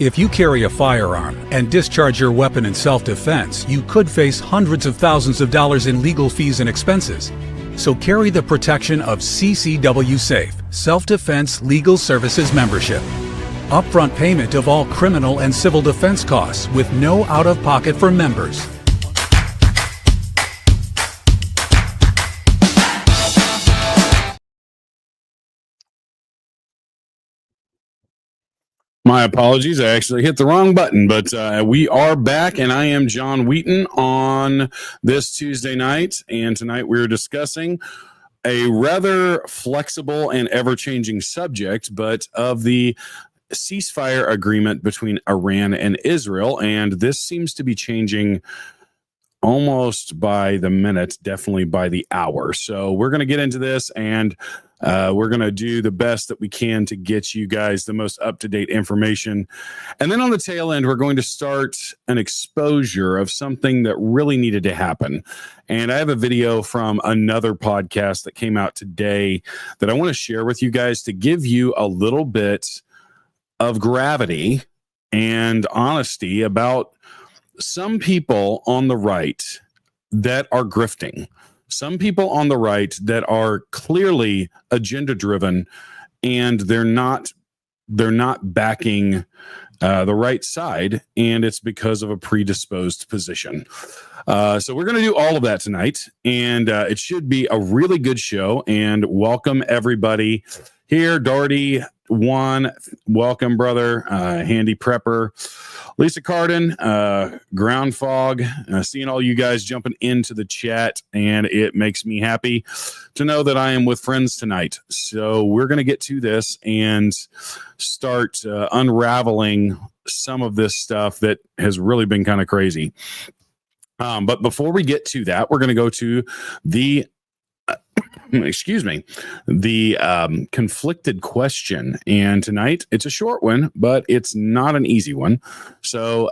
If you carry a firearm and discharge your weapon in self-defense, you could face hundreds of thousands of dollars in legal fees and expenses. So carry the protection of CCW Safe, Self-Defense Legal Services membership. Upfront payment of all criminal and civil defense costs with no out-of-pocket for members. My apologies. I actually hit the wrong button, but we are back, and I am John Wheaton on this Tuesday night. And tonight we're discussing a rather flexible and ever-changing subject, but of the ceasefire agreement between Iran and Israel. And this seems to be changing almost by the minute, definitely by the hour. So we're going to get into this, and we're going to do the best that we can to get you guys the most up-to-date information. And then on the tail end, we're going to start an exposure of something that really needed to happen. And I have a video from another podcast that came out today that I want to share with you guys to give you a little bit of gravity and honesty about some people on the right that are grifting. Some people on the right that are clearly agenda driven, and they're not backing the right side, and it's because of a predisposed position. So we're going to do all of that tonight, and it should be a really good show. And welcome everybody here. Doherty, Juan, welcome, brother. Handy Prepper, Lisa Carden, Ground Fog, seeing all you guys jumping into the chat, and it makes me happy to know that I am with friends tonight. So we're going to get to this and start unraveling some of this stuff that has really been kind of crazy. But before we get to that, we're going to go to the conflicted question. And tonight it's a short one, but it's not an easy one. So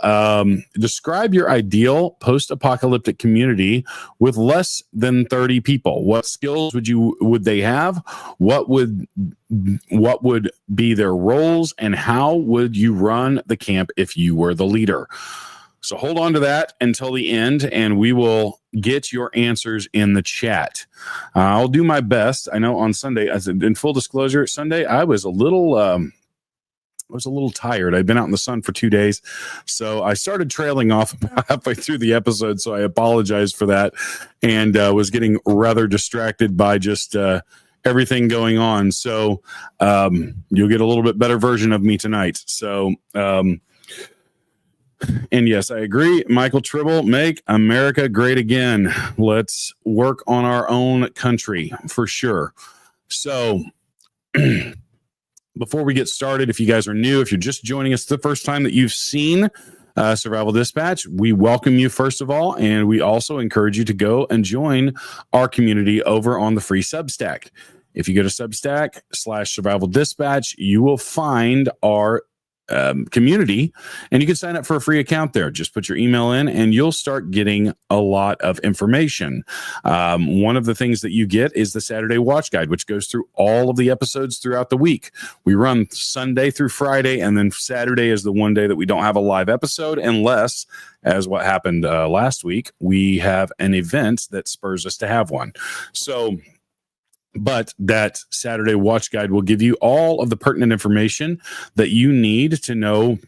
describe your ideal post-apocalyptic community with less than 30 people. What skills would they have? What would be their roles, and how would you run the camp if you were the leader? So hold on to that until the end, and we will get your answers in the chat. I'll do my best. I know on Sunday, as in full disclosure, Sunday I was a little tired. I'd been out in the sun for 2 days, so I started trailing off about halfway through the episode. So I apologize for that, and was getting rather distracted by just everything going on. So you'll get a little bit better version of me tonight. So. And yes, I agree. Michael Tribble, make America great again. Let's work on our own country for sure. So before we get started, if you guys are new, if you're just joining us the first time that you've seen Survival Dispatch, we welcome you first of all. And we also encourage you to go and join our community over on the free Substack. If you go to Substack/Survival Dispatch, you will find our community, and you can sign up for a free account there. Just put your email in and you'll start getting a lot of information. One of the things that you get is the Saturday Watch Guide, which goes through all of the episodes throughout the week. We run Sunday through Friday, and then Saturday is the one day that we don't have a live episode, unless, as what happened last week, we have an event that spurs us to have one. So but that Saturday Watch Guide will give you all of the pertinent information that you need to know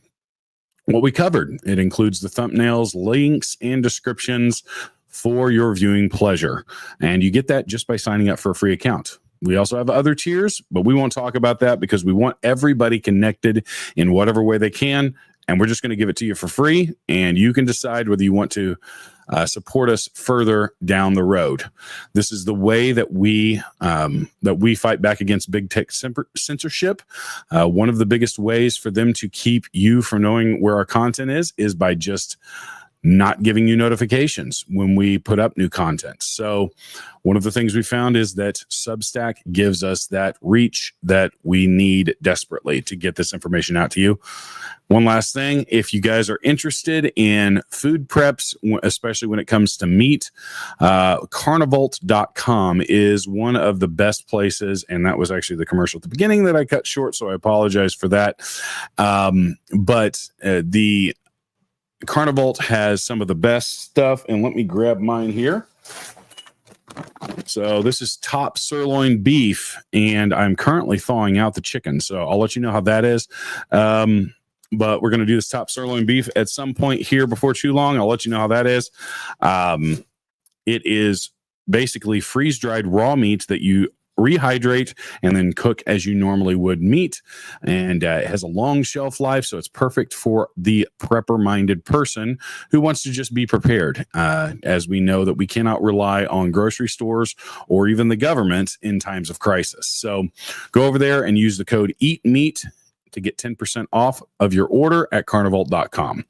what we covered. It includes the thumbnails, links, and descriptions for your viewing pleasure. And you get that just by signing up for a free account. We also have other tiers, but we won't talk about that because we want everybody connected in whatever way they can. And we're just going to give it to you for free. And you can decide whether you want to support us further down the road. This is the way that we fight back against big tech censorship. One of the biggest ways for them to keep you from knowing where our content is by just not giving you notifications when we put up new content. So one of the things we found is that Substack gives us that reach that we need desperately to get this information out to you. One last thing, if you guys are interested in food preps, especially when it comes to meat, carnivalt.com is one of the best places. And that was actually the commercial at the beginning that I cut short, so I apologize for that. But the Carnivalt has some of the best stuff, and let me grab mine here. So this is top sirloin beef, and I'm currently thawing out the chicken, so I'll let you know how that is. But we're going to do this top sirloin beef at some point here before too long. I'll let you know how that is. It is basically freeze-dried raw meat that you rehydrate and then cook as you normally would meat, and it has a long shelf life, so it's perfect for the prepper-minded person who wants to just be prepared, as we know that we cannot rely on grocery stores or even the government in times of crisis. So go over there and use the code EATMEAT to get 10% off of your order at carnivalt.com.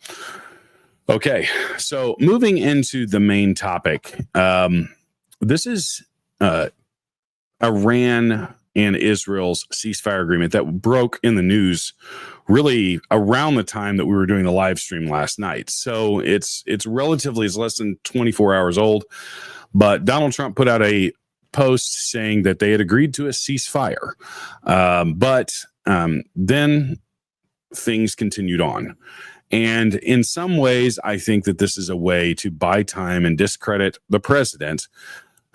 Okay, so moving into the main topic, this is Iran and Israel's ceasefire agreement that broke in the news really around the time that we were doing the live stream last night. So it's relatively, it's less than 24 hours old, but Donald Trump put out a post saying that they had agreed to a ceasefire. But then things continued on. And in some ways, I think that this is a way to buy time and discredit the president,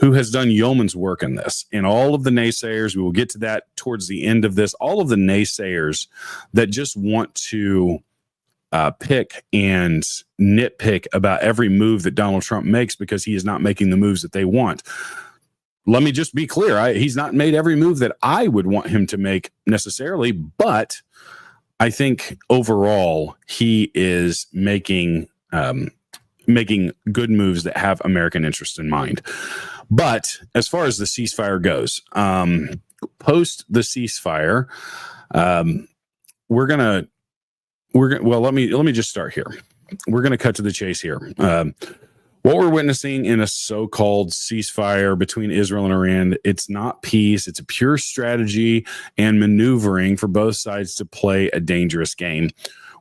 who has done yeoman's work in this. And all of the naysayers, we will get to that towards the end of this, all of the naysayers that just want to pick and nitpick about every move that Donald Trump makes because he is not making the moves that they want. Let me just be clear. He's not made every move that I would want him to make necessarily, but I think overall he is making good moves that have American interest in mind. But as far as the ceasefire goes, post the ceasefire, let me just start here. We're gonna cut to the chase here. What we're witnessing in a so-called ceasefire between Israel and Iran, it's not peace. It's a pure strategy and maneuvering for both sides to play a dangerous game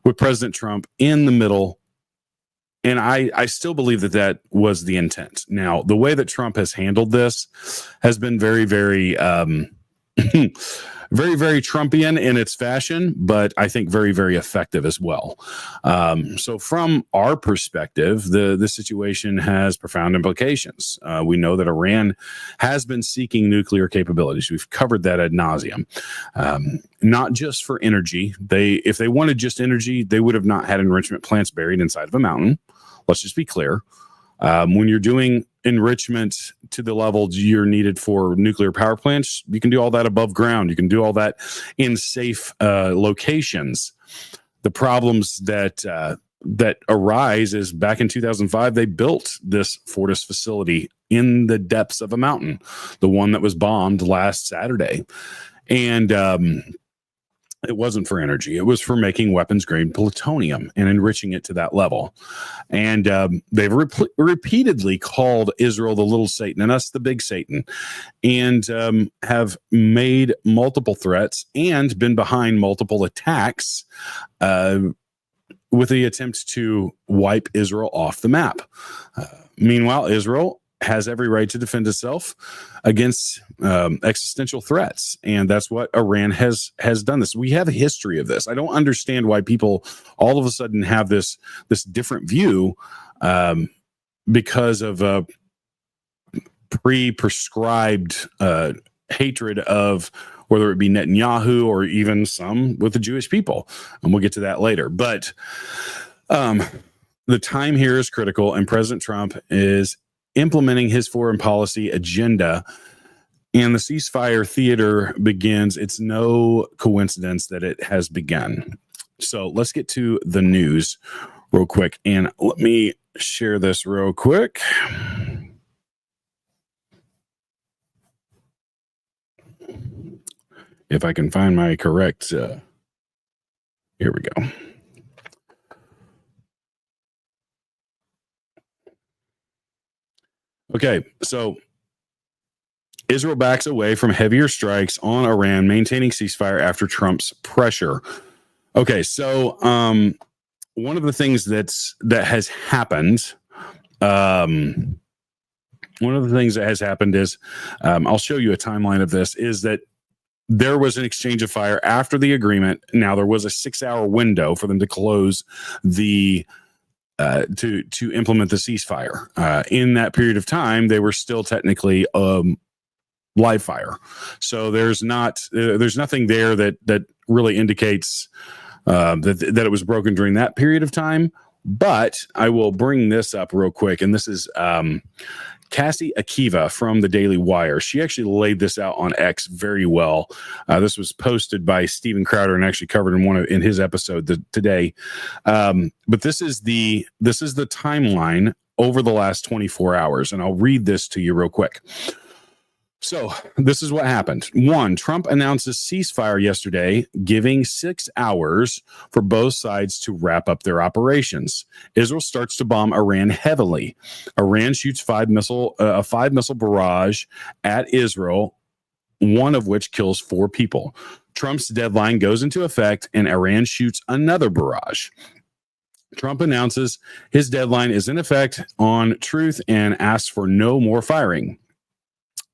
with President Trump in the middle. And I still believe that was the intent. Now, the way that Trump has handled this has been very, very, very, very Trumpian in its fashion, but I think very, very effective as well. So from our perspective, the situation has profound implications. We know that Iran has been seeking nuclear capabilities. We've covered that ad nauseum. Not just for energy. If they wanted just energy, they would have not had enrichment plants buried inside of a mountain. Let's just be clear. When you're doing enrichment to the level you're needed for nuclear power plants, you can do all that above ground. You can do all that in safe locations. The problems that arise is back in 2005, they built this Fortis facility in the depths of a mountain, the one that was bombed last Saturday. And it wasn't for energy. It was for making weapons-grade plutonium and enriching it to that level. And they've repeatedly called Israel the little Satan and us the big Satan, and have made multiple threats and been behind multiple attacks with the attempt to wipe Israel off the map. Meanwhile, Israel has every right to defend itself against existential threats. And that's what Iran has done this. We have a history of this. I don't understand why people all of a sudden have this different view because of pre-prescribed hatred of whether it be Netanyahu or even some with the Jewish people. And we'll get to that later. But the time here is critical, and President Trump is implementing his foreign policy agenda, and the ceasefire theater begins. It's no coincidence that it has begun. So let's get to the news real quick, and let me share this real quick. If I can find my correct, here we go. Okay, so Israel backs away from heavier strikes on Iran, maintaining ceasefire after Trump's pressure. Okay, so one of the things that has happened, is, I'll show you a timeline of this, is that there was an exchange of fire after the agreement. Now, there was a 6-hour window for them to close the to implement the ceasefire. In that period of time, they were still technically live fire. So there's nothing there that really indicates that it was broken during that period of time. But I will bring this up real quick, and this is Cassie Akiva from the Daily Wire. She actually laid this out on X very well. This was posted by Steven Crowder and actually covered in his episode today. But this is the timeline over the last 24 hours, and I'll read this to you real quick. So this is what happened. 1, Trump announced a ceasefire yesterday, giving 6 hours for both sides to wrap up their operations. Israel starts to bomb Iran heavily. Iran shoots a 5-missile barrage at Israel, one of which kills 4 people. Trump's deadline goes into effect, and Iran shoots another barrage. Trump announces his deadline is in effect on truth and asks for no more firing.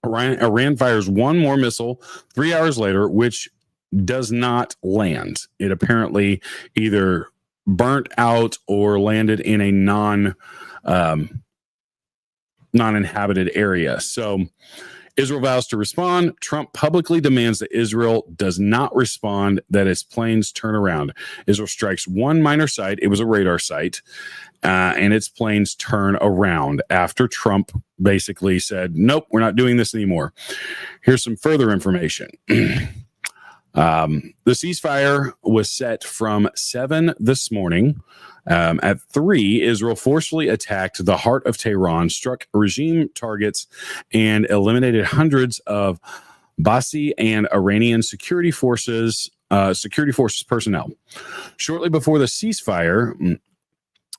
Iran fires one more missile 3 hours later, which does not land. It apparently either burnt out or landed in a non-inhabited area. So Israel vows to respond. Trump publicly demands that Israel does not respond, that its planes turn around. Israel strikes one minor site. It was a radar site. And its planes turn around after Trump basically said, nope, we're not doing this anymore. Here's some further information. The ceasefire was set from 7 this morning. At 3, Israel forcefully attacked the heart of Tehran, struck regime targets, and eliminated hundreds of Basi and Iranian security forces personnel. Shortly before the ceasefire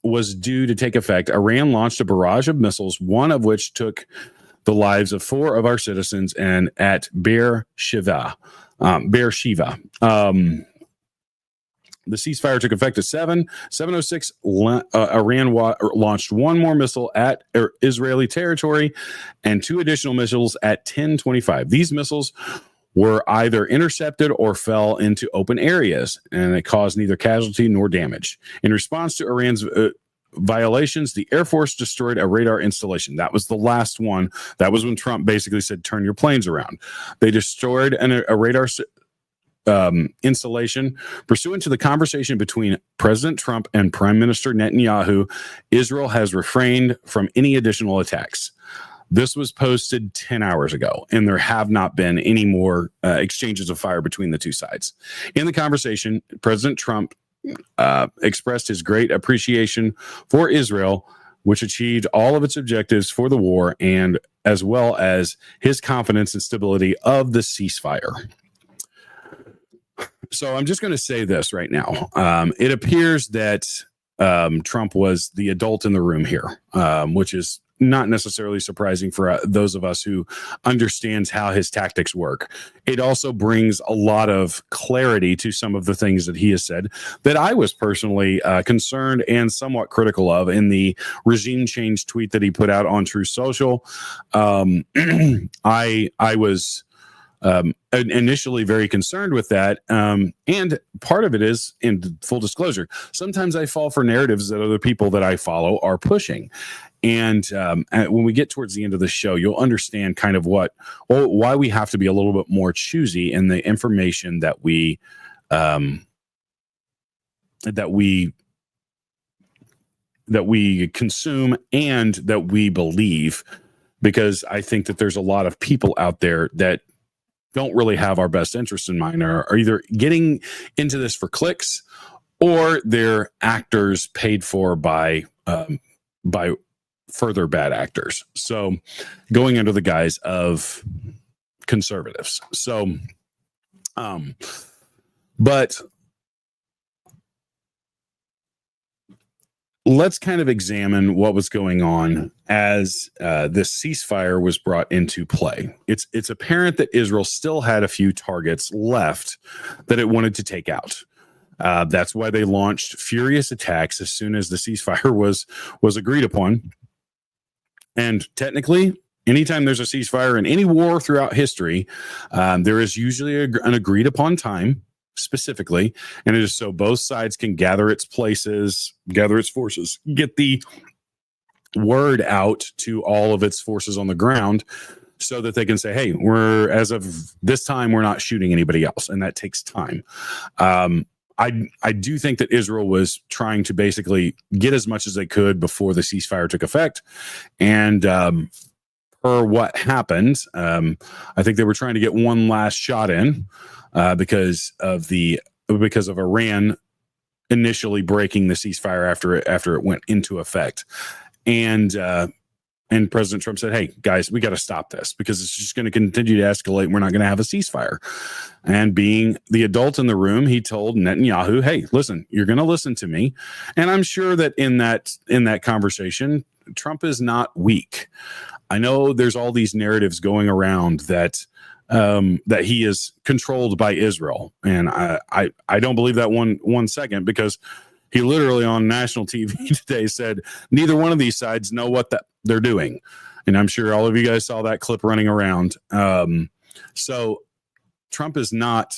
was due to take effect, Iran launched a barrage of missiles, one of which took the lives of 4 of our citizens and at Beersheba. The ceasefire took effect at 7:06. Iran launched one more missile at Israeli territory and 2 additional missiles at 10:25. These missiles were either intercepted or fell into open areas, and it caused neither casualty nor damage. In response to Iran's violations, the Air Force destroyed a radar installation. That was the last one. That was when Trump basically said, turn your planes around. They destroyed a radar installation. Pursuant to the conversation between President Trump and Prime Minister Netanyahu, Israel has refrained from any additional attacks. This was posted 10 hours ago, and there have not been any more exchanges of fire between the two sides. In the conversation, President Trump expressed his great appreciation for Israel, which achieved all of its objectives for the war, and as well as his confidence and stability of the ceasefire. So I'm just going to say this right now. It appears that Trump was the adult in the room here, which is not necessarily surprising for those of us who understands how his tactics work. It also brings a lot of clarity to some of the things that he has said that I was personally concerned and somewhat critical of in the regime change tweet that he put out on True Social. I was initially very concerned with that. And part of it is, in full disclosure, sometimes I fall for narratives that other people that I follow are pushing. And when we get towards the end of the show, you'll understand kind of why we have to be a little bit more choosy in the information that we consume and that we believe, because I think that there's a lot of people out there that don't really have our best interest in mind, or are either getting into this for clicks, or they're actors paid for by further bad actors. So going under the guise of conservatives. So, but let's kind of examine what was going on as this ceasefire was brought into play. It's apparent that Israel still had a few targets left that it wanted to take out. That's why they launched furious attacks as soon as the ceasefire was agreed upon. And technically, anytime there's a ceasefire in any war throughout history, there is usually an agreed upon time specifically, and it is so both sides can gather its forces, get the word out to all of its forces on the ground so that they can say, hey, as of this time, we're not shooting anybody else. And that takes time. I do think that Israel was trying to basically get as much as they could before the ceasefire took effect. And per what happened, I think they were trying to get one last shot in because of Iran initially breaking the ceasefire after it went into effect. And President Trump said, hey, guys, we got to stop this because it's just going to continue to escalate. We're not going to have a ceasefire. And being the adult in the room, he told Netanyahu, hey, listen, you're going to listen to me. And I'm sure that in that conversation, Trump is not weak. I know there's all these narratives going around that he is controlled by Israel. And I don't believe that one second, because he literally on national TV today said neither one of these sides know what they're doing. And I'm sure all of you guys saw that clip running around. So Trump is not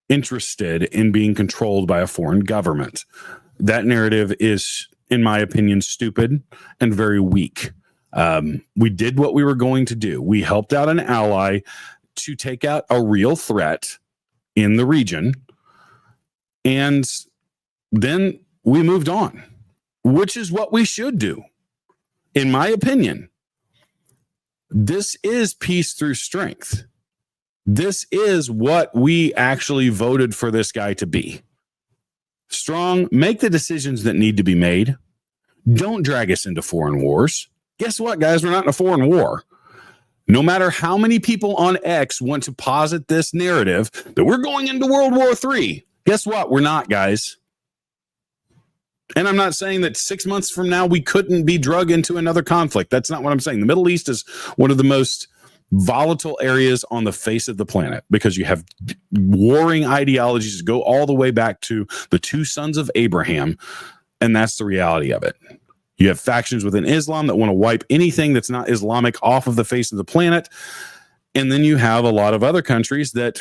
interested in being controlled by a foreign government. That narrative is, in my opinion, stupid and very weak. We did what we were going to do. We helped out an ally to take out a real threat in the region. And then we moved on, which is what we should do. In my opinion, this is peace through strength. This is what we actually voted for this guy to be. Strong, make the decisions that need to be made. Don't drag us into foreign wars. Guess what, guys? We're not in a foreign war. No matter how many people on X want to posit this narrative that we're going into World War III, guess what? We're not, guys. And I'm not saying that 6 months from now we couldn't be drug into another conflict. That's not what I'm saying. The Middle East is one of the most volatile areas on the face of the planet because you have warring ideologies that go all the way back to the two sons of Abraham. And that's the reality of it. You have factions within Islam that want to wipe anything that's not Islamic off of the face of the planet. And then you have a lot of other countries that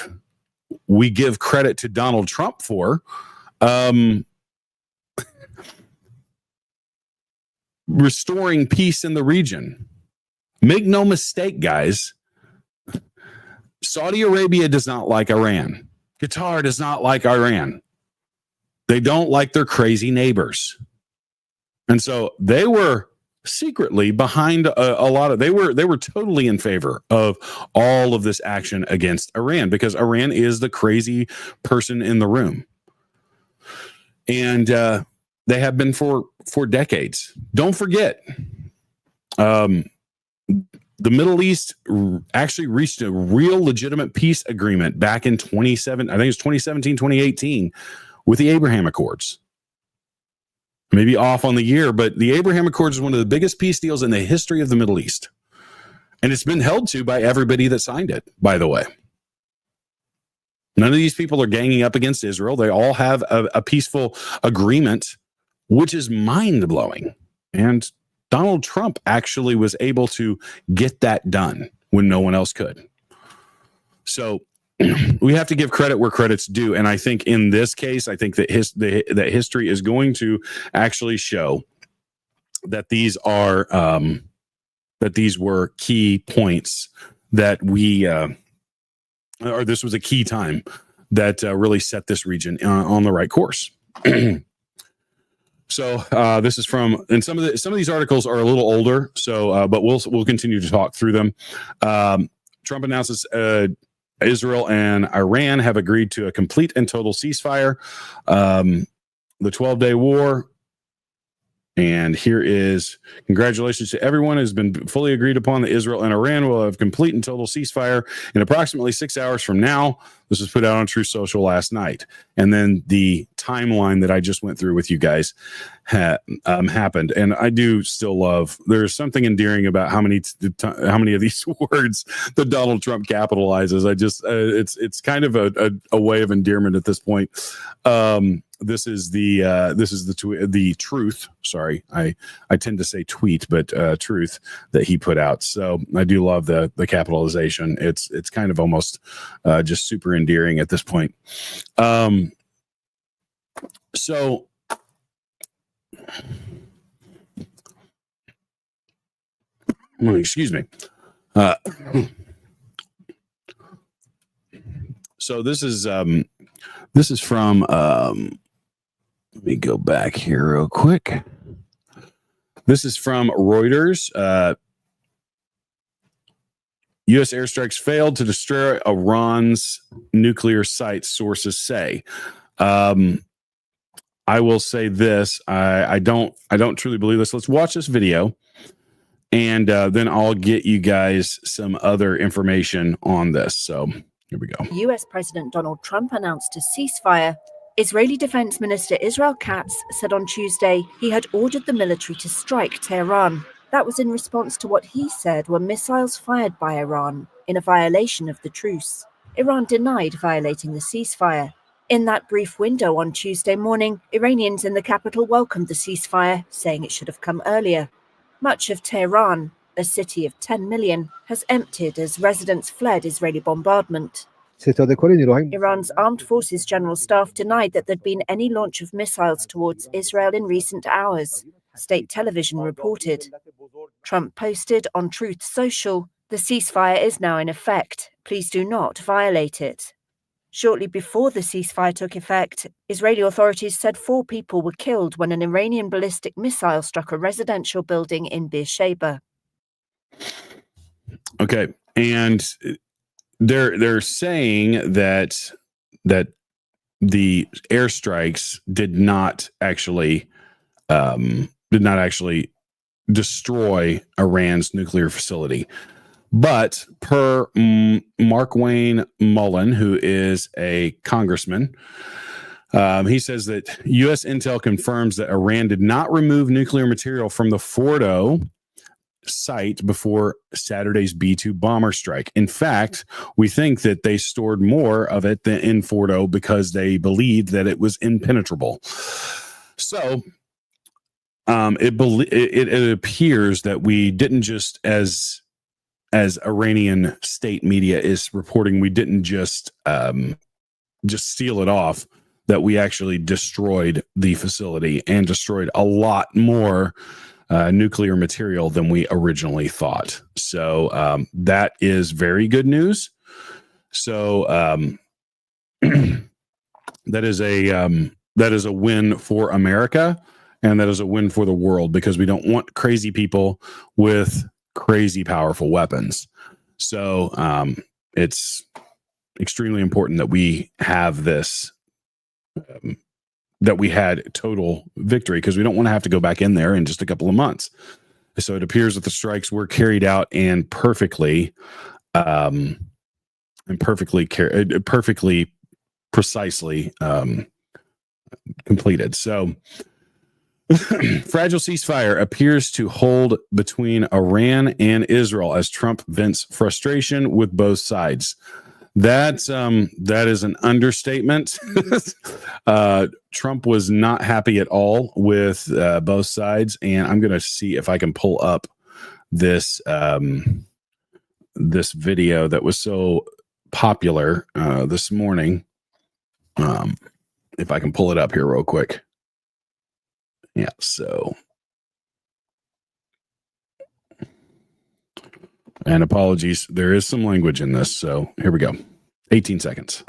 we give credit to Donald Trump for, restoring peace in the region. Make no mistake, guys. Saudi Arabia does not like Iran. Qatar does not like Iran. They don't like their crazy neighbors. And so they were secretly behind a lot of, they were totally in favor of all of this action against Iran because Iran is the crazy person in the room. And they have been for decades. Don't forget, the Middle East actually reached a real legitimate peace agreement back in 2017, 2018 with the Abraham Accords. Maybe off on the year, but the Abraham Accords is one of the biggest peace deals in the history of the Middle East. And it's been held to by everybody that signed it, by the way. None of these people are ganging up against Israel. They all have a peaceful agreement, which is mind-blowing. And Donald Trump actually was able to get that done when no one else could. So we have to give credit where credit's due. And I think in this case, I think that that history is going to actually show that these are that these were key points that we or this was a key time that really set this region on the right course. So this is from, and some of these articles are a little older. So, but we'll continue to talk through them. Trump announces Israel and Iran have agreed to a complete and total ceasefire. The 12-day war. And here is congratulations to everyone has been fully agreed upon that Israel and Iran will have complete and total ceasefire in approximately 6 hours from now. This was put out on True Social last night. And then the timeline that I just went through with you guys happened. And I do still love, there's something endearing about how many of these words that Donald Trump capitalizes. I just, it's kind of a way of endearment at this point. This is the truth. Sorry, I tend to say tweet, but truth that he put out. So I do love the capitalization. It's kind of almost just super endearing at this point. So excuse me. So this is from let me go back here real quick. This is from Reuters. U.S. airstrikes failed to destroy Iran's nuclear sites, sources say. I will say this. I don't truly believe this. Let's watch this video, and then I'll get you guys some other information on this. So here we go. U.S. President Donald Trump announced a ceasefire. Israeli Defense Minister Israel Katz said on Tuesday he had ordered the military to strike Tehran. That was in response to what he said were missiles fired by Iran in a violation of the truce. Iran denied violating the ceasefire. In that brief window on Tuesday morning, Iranians in the capital welcomed the ceasefire, saying it should have come earlier. Much of Tehran, a city of 10 million, has emptied as residents fled Israeli bombardment. Iran's Armed Forces General Staff denied that there'd been any launch of missiles towards Israel in recent hours, state television reported. Trump posted on Truth Social, "The ceasefire is now in effect. Please do not violate it." Shortly before the ceasefire took effect, Israeli authorities said 4 people were killed when an Iranian ballistic missile struck a residential building in Beersheba. Okay, and they're saying that the airstrikes did not actually destroy Iran's nuclear facility. But per Markwayne Mullen, who is a congressman, he says that U.S. intel confirms that Iran did not remove nuclear material from the Fordo site before Saturday's B-2 bomber strike. In fact, we think that they stored more of it than in Fordo because they believed that it was impenetrable. So it appears that we didn't just, as Iranian state media is reporting, we didn't just seal it off, that we actually destroyed the facility and destroyed a lot more nuclear material than we originally thought. So that is very good news. So that is a win for America, and that is a win for the world, because we don't want crazy people with crazy powerful weapons. So it's extremely important that we have this, that we had total victory, because we don't want to have to go back in there in just a couple of months. So it appears that the strikes were carried out and perfectly precisely completed. So fragile ceasefire appears to hold between Iran and Israel as Trump vents frustration with both sides. That is an understatement. Trump was not happy at all with both sides, and I'm going to see if I can pull up this this video that was so popular this morning. If I can pull it up here real quick. Yeah, so. And apologies, there is some language in this, so here we go. 18 seconds.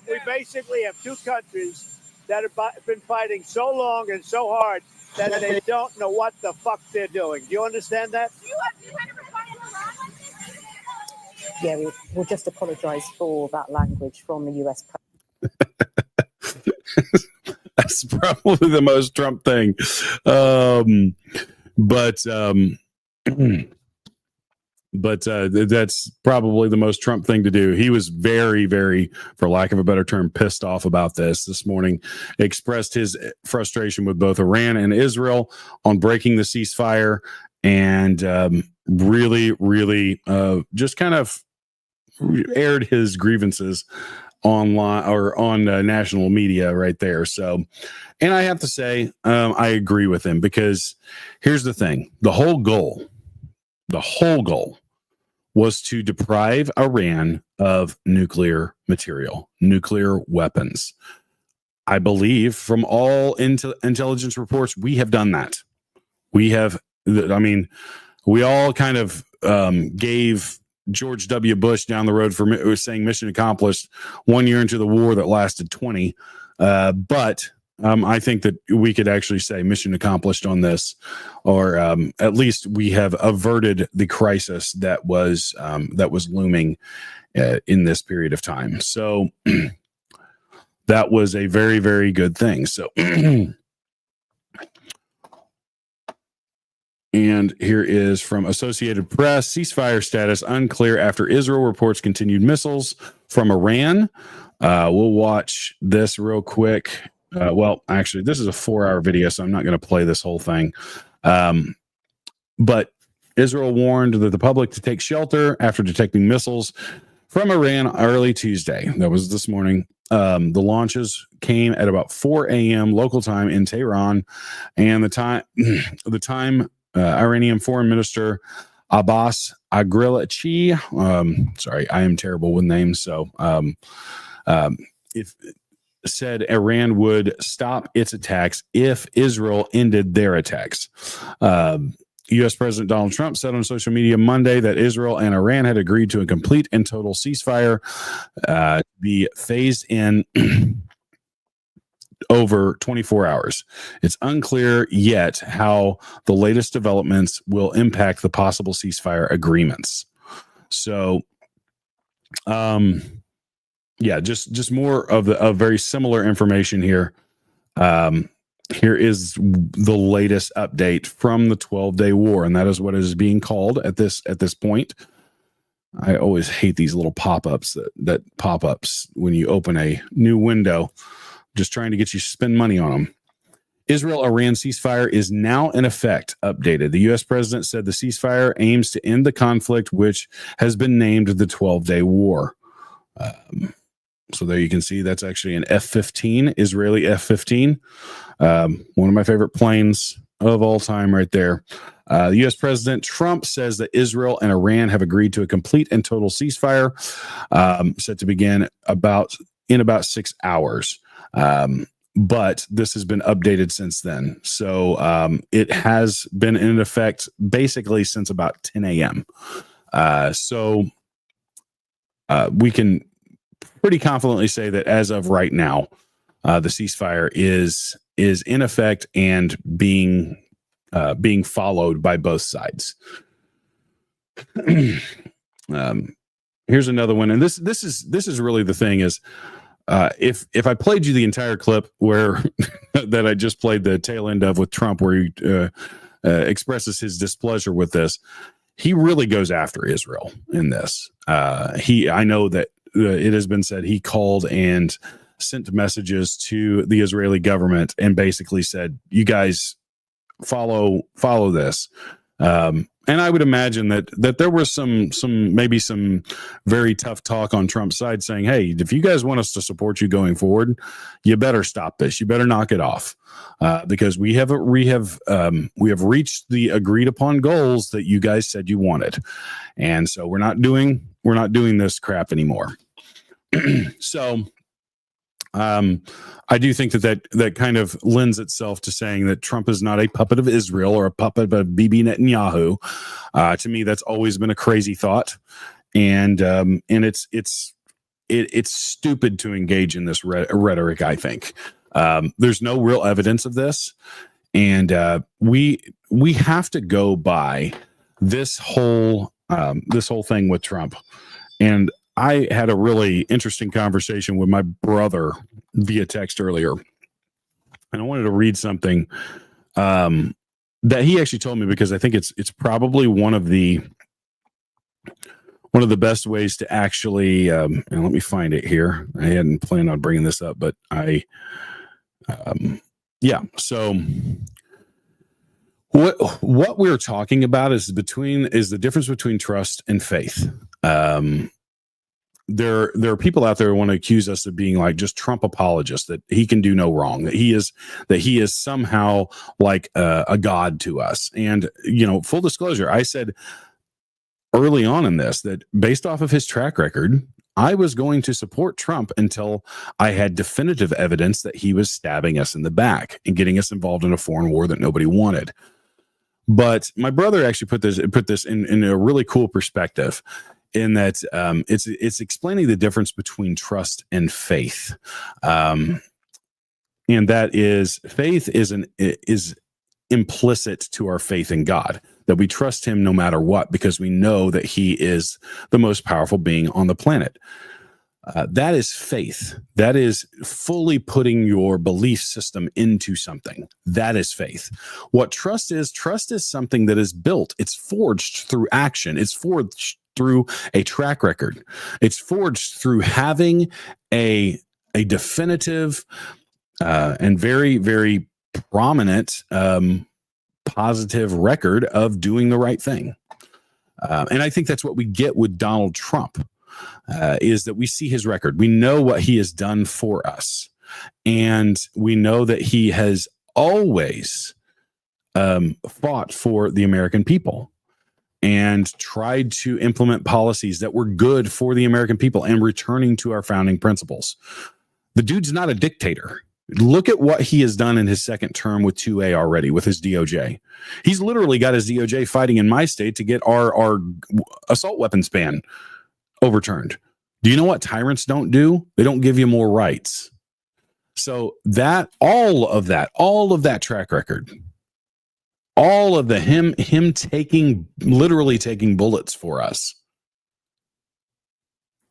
We basically have two countries that have been fighting so long and so hard that they don't know what the fuck they're doing. Do you understand that? Yeah, we'll just apologise for that language from the US president. That's probably the most Trump thing. but that's probably the most Trump thing to do. He was very, very, for lack of a better term, pissed off about this morning, expressed his frustration with both Iran and Israel on breaking the ceasefire, and really, really just kind of aired his grievances online or on national media right there. So, and I have to say, I agree with him, because here's the thing. The whole goal was to deprive Iran of nuclear material, nuclear weapons. I believe from all intelligence reports, we have done that. We have, I mean, we all kind of gave George W. Bush down the road for saying mission accomplished 1 year into the war that lasted 20. But I think that we could actually say mission accomplished on this, or at least we have averted the crisis that was looming in this period of time. So that was a very, very good thing. So, and here is from Associated Press: ceasefire status unclear after Israel reports continued missiles from Iran. We'll watch this real quick. Well, actually, this is a 4-hour video, so I'm not going to play this whole thing. But Israel warned the public to take shelter after detecting missiles from Iran early Tuesday. That was this morning. The launches came at about 4 a.m. local time in Tehran, and the time Iranian Foreign Minister Abbas Agrilachi, sorry, I am terrible with names, so if said Iran would stop its attacks if Israel ended their attacks. U.S. President Donald Trump said on social media Monday that Israel and Iran had agreed to a complete and total ceasefire be phased in over 24 hours. It's unclear yet how the latest developments will impact the possible ceasefire agreements. So, yeah, just more of very similar information here. Here is the latest update from the 12-day war, and that is what is being called at this point. I always hate these little pop-ups that pop ups when you open a new window, just trying to get you to spend money on them. Israel-Iran ceasefire is now in effect. Updated. The U.S. president said the ceasefire aims to end the conflict, which has been named the 12-day war. So there you can see that's actually an F-15, Israeli F-15. One of my favorite planes of all time right there. The U.S. President Trump says that Israel and Iran have agreed to a complete and total ceasefire set to begin in about 6 hours. But this has been updated since then. So it has been in effect basically since about 10 a.m. So we can pretty confidently say that as of right now, the ceasefire is in effect and being followed by both sides. Here's another one, and this is really the thing is, if I played you the entire clip where that I just played the tail end of with Trump, where he expresses his displeasure with this, he really goes after Israel in this. I know that it has been said he called and sent messages to the Israeli government and basically said, "You guys follow this." And I would imagine that there was some very tough talk on Trump's side saying, "Hey, if you guys want us to support you going forward, you better stop this. You better knock it off, because we have reached the agreed upon goals that you guys said you wanted, and so we're not doing this crap anymore." So, I do think that kind of lends itself to saying that Trump is not a puppet of Israel or a puppet of Bibi Netanyahu. To me, that's always been a crazy thought, and it's stupid to engage in this rhetoric. I think there's no real evidence of this, and we have to go by this whole thing with Trump. And I had a really interesting conversation with my brother via text earlier, and I wanted to read something that he actually told me, because I think it's probably one of the one of the best ways to actually, and let me find it here. I hadn't planned on bringing this up, but so what we're talking about is the difference between trust and faith. There are people out there who want to accuse us of being like just Trump apologists, that he can do no wrong, that he is somehow like a god to us. And, full disclosure, I said early on in this that based off of his track record, I was going to support Trump until I had definitive evidence that he was stabbing us in the back and getting us involved in a foreign war that nobody wanted. But my brother actually put this in a really cool perspective, in that it's explaining the difference between trust and faith, and that is faith is implicit to our faith in God, that we trust him no matter what because we know that he is the most powerful being on the planet. That is faith. That is fully putting your belief system into something. That is faith. What trust is something that is built. It's forged through action. It's forged through a track record. It's forged through having a definitive and very, very prominent positive record of doing the right thing. And I think that's what we get with Donald Trump. Is that we see his record. We know what he has done for us. And we know that he has always fought for the American people and tried to implement policies that were good for the American people and returning to our founding principles. The dude's not a dictator. Look at what he has done in his second term with 2A already, with his DOJ. He's literally got his DOJ fighting in my state to get our assault weapons ban overturned. Do you know what tyrants don't do? They don't give you more rights. So that all of that track record, all of the him literally taking bullets for us,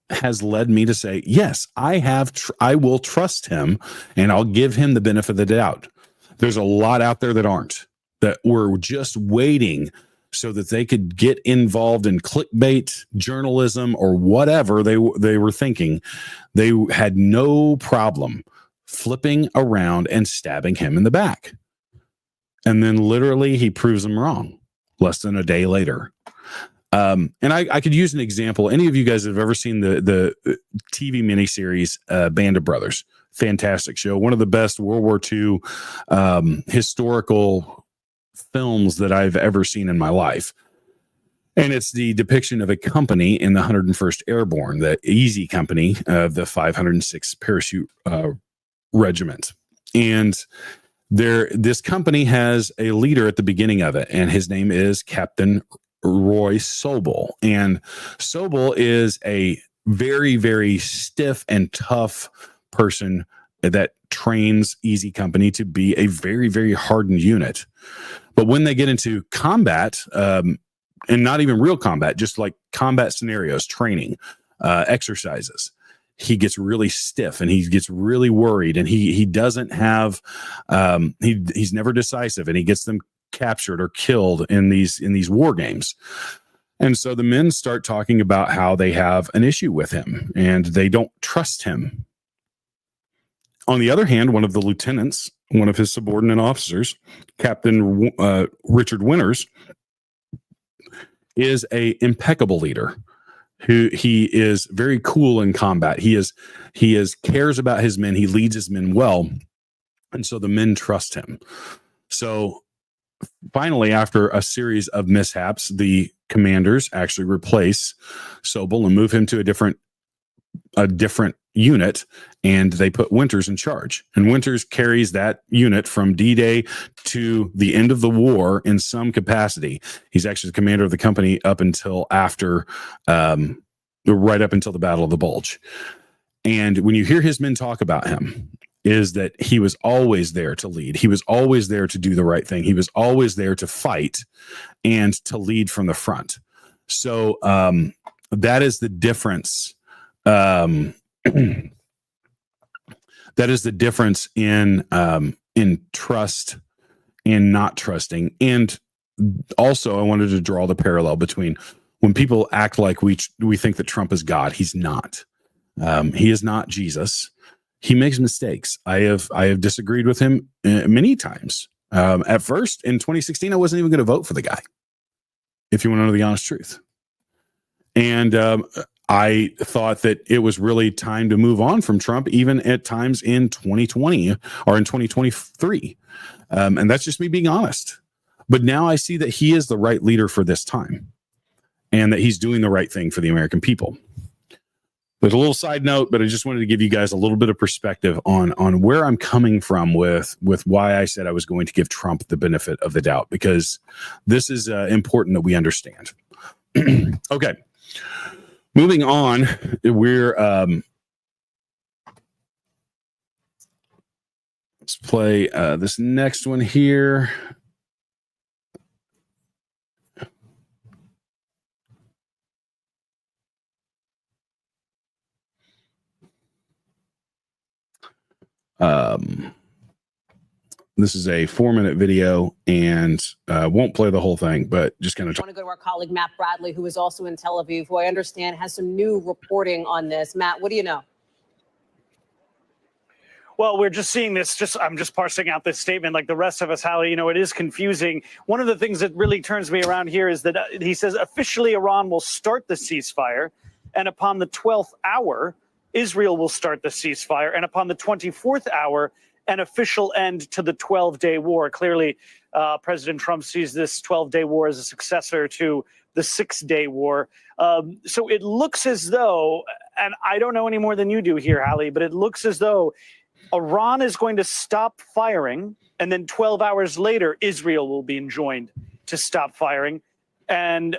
has led me to say, yes, I will trust him, and I'll give him the benefit of the doubt. There's a lot out there that aren't, that were just waiting so that they could get involved in clickbait journalism or whatever they were thinking. They had no problem flipping around and stabbing him in the back. And then literally he proves them wrong less than a day later. And I could use an example. Any of you guys have ever seen the TV miniseries Band of Brothers? Fantastic show. One of the best World War II historical films that I've ever seen in my life. And it's the depiction of a company in the 101st Airborne, the Easy Company of the 506th Parachute Regiment. And this company has a leader at the beginning of it, and his name is Captain Roy Sobel. And Sobel is a very, very stiff and tough person that trains Easy Company to be a very, very hardened unit. But when they get into combat, and not even real combat, just like combat scenarios, training, exercises, he gets really stiff and he gets really worried, and he doesn't have, he's never decisive, and he gets them captured or killed in these war games. And so the men start talking about how they have an issue with him and they don't trust him. On the other hand, one of the lieutenants, one of his subordinate officers, Captain Richard Winters, is a impeccable leader. He is very cool in combat. He cares about his men. He leads his men well, and so the men trust him. So finally, after a series of mishaps, the commanders actually replace Sobel and move him to a different unit, and they put Winters in charge. And Winters carries that unit from D-Day to the end of the war in some capacity. He's actually the commander of the company up until right up until the Battle of the Bulge. And when you hear his men talk about him, is that he was always there to lead. He was always there to do the right thing. He was always there to fight and to lead from the front. So that is the difference. That is the difference in trust and not trusting. And also, I wanted to draw the parallel between when people act like we think that Trump is God, he's not. He is not Jesus. He makes mistakes. I have disagreed with him many times. At first, in 2016, I wasn't even going to vote for the guy, if you want to know the honest truth. And I thought that it was really time to move on from Trump, even at times in 2020 or in 2023. And that's just me being honest. But now I see that he is the right leader for this time and that he's doing the right thing for the American people. There's a little side note, but I just wanted to give you guys a little bit of perspective on where I'm coming from with why I said I was going to give Trump the benefit of the doubt, because this is important that we understand. Okay. Moving on, we're let's play this next one here. This is a 4-minute video and won't play the whole thing, but just kind of. I want to go to our colleague Matt Bradley, who is also in Tel Aviv, who I understand has some new reporting on this. Matt, what do you know? Well, we're just seeing this. I'm just parsing out this statement like the rest of us, Hallie. You know, it is confusing. One of the things that really turns me around here is that he says officially Iran will start the ceasefire, and upon the 12th hour, Israel will start the ceasefire, and upon the 24th hour, an official end to the 12-day war. Clearly, President Trump sees this 12-day war as a successor to the 6-day war. So it looks as though, and I don't know any more than you do here, Hallie, but it looks as though Iran is going to stop firing, and then 12 hours later, Israel will be enjoined to stop firing. And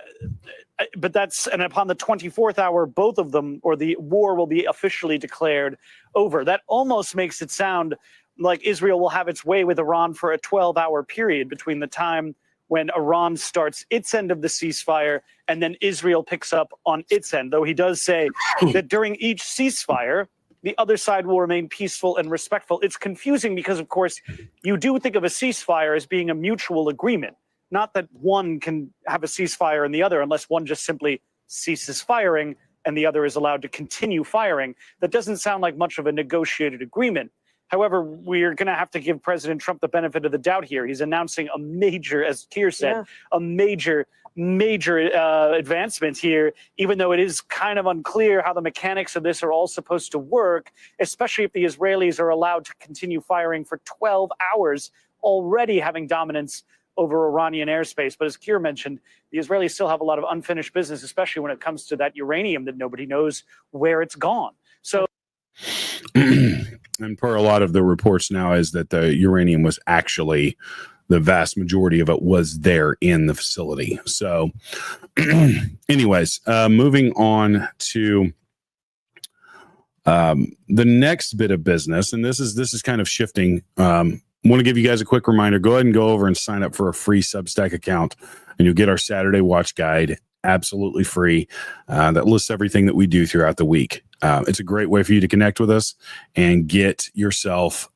upon the 24th hour, both of them, or the war will be officially declared over. That almost makes it sound like Israel will have its way with Iran for a 12-hour period between the time when Iran starts its end of the ceasefire and then Israel picks up on its end, though he does say that during each ceasefire, the other side will remain peaceful and respectful. It's confusing because, of course, you do think of a ceasefire as being a mutual agreement, not that one can have a ceasefire and the other, unless one just simply ceases firing and the other is allowed to continue firing. That doesn't sound like much of a negotiated agreement. However, we're going to have to give President Trump the benefit of the doubt here. He's announcing a major, as Keir said, a major advancement here, even though it is kind of unclear how the mechanics of this are all supposed to work, especially if the Israelis are allowed to continue firing for 12 hours, already having dominance over Iranian airspace. But as Keir mentioned, the Israelis still have a lot of unfinished business, especially when it comes to that uranium that nobody knows where it's gone. So. And per a lot of the reports now is that the uranium was actually, the vast majority of it was there in the facility. So anyways, moving on to the next bit of business. And this is kind of shifting. Want to give you guys a quick reminder. Go ahead and go over and sign up for a free Substack account and you'll get our Saturday Watch Guide absolutely free. That lists everything that we do throughout the week. It's a great way for you to connect with us and get yourself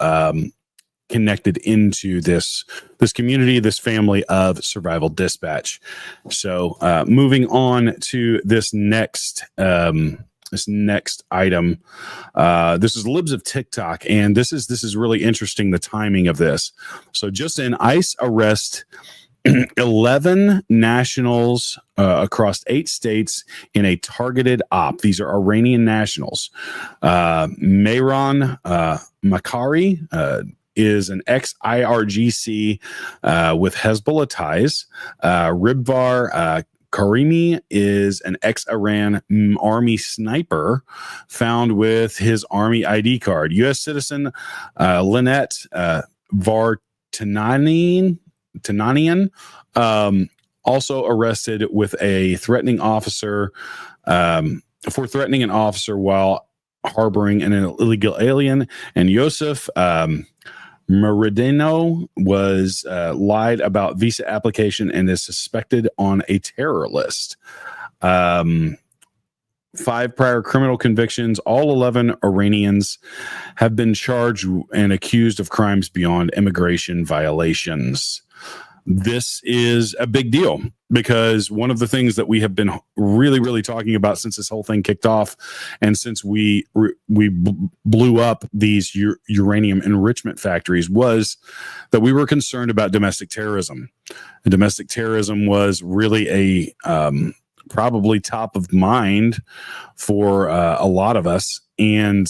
connected into this community, this family of Survival Dispatch. So moving on to this next item. This is Libs of TikTok, and this is really interesting, the timing of this. So just an ICE arrest 11 nationals across 8 states in a targeted op. These are Iranian nationals. Mehran Makari is an ex-IRGC with Hezbollah ties. Ribvar Karimi is an ex-Iran army sniper found with his army ID card. U.S. citizen Lynette Vartananian also arrested with a threatening officer for threatening an officer while harboring an illegal alien. And Yosef Meridino was lied about visa application and is suspected on a terror list. 5 prior criminal convictions. All 11 Iranians have been charged and accused of crimes beyond immigration violations. This is a big deal. because one of the things that we have been really talking about since this whole thing kicked off, and since we blew up these uranium enrichment factories, was that we were concerned about domestic terrorism. And domestic terrorism was really a probably top of mind for a lot of us, and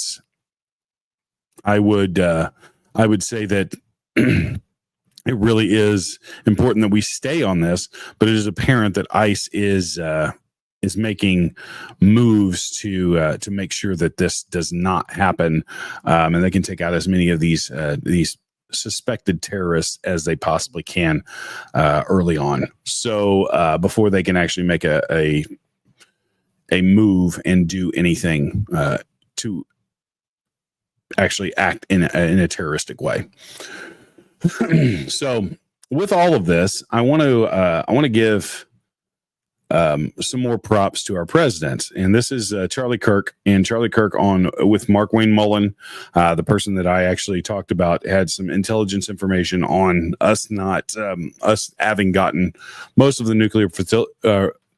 I would say that it really is important that we stay on this, but it is apparent that ICE is making moves to make sure that this does not happen, and they can take out as many of these suspected terrorists as they possibly can early on. So before they can actually make a move and do anything to actually act in a terroristic way. So with all of this, I want to give some more props to our president, and this is Charlie Kirk. And Charlie Kirk with Mark Wayne Mullen, the person that I actually talked about, had some intelligence information on us us having gotten most of the nuclear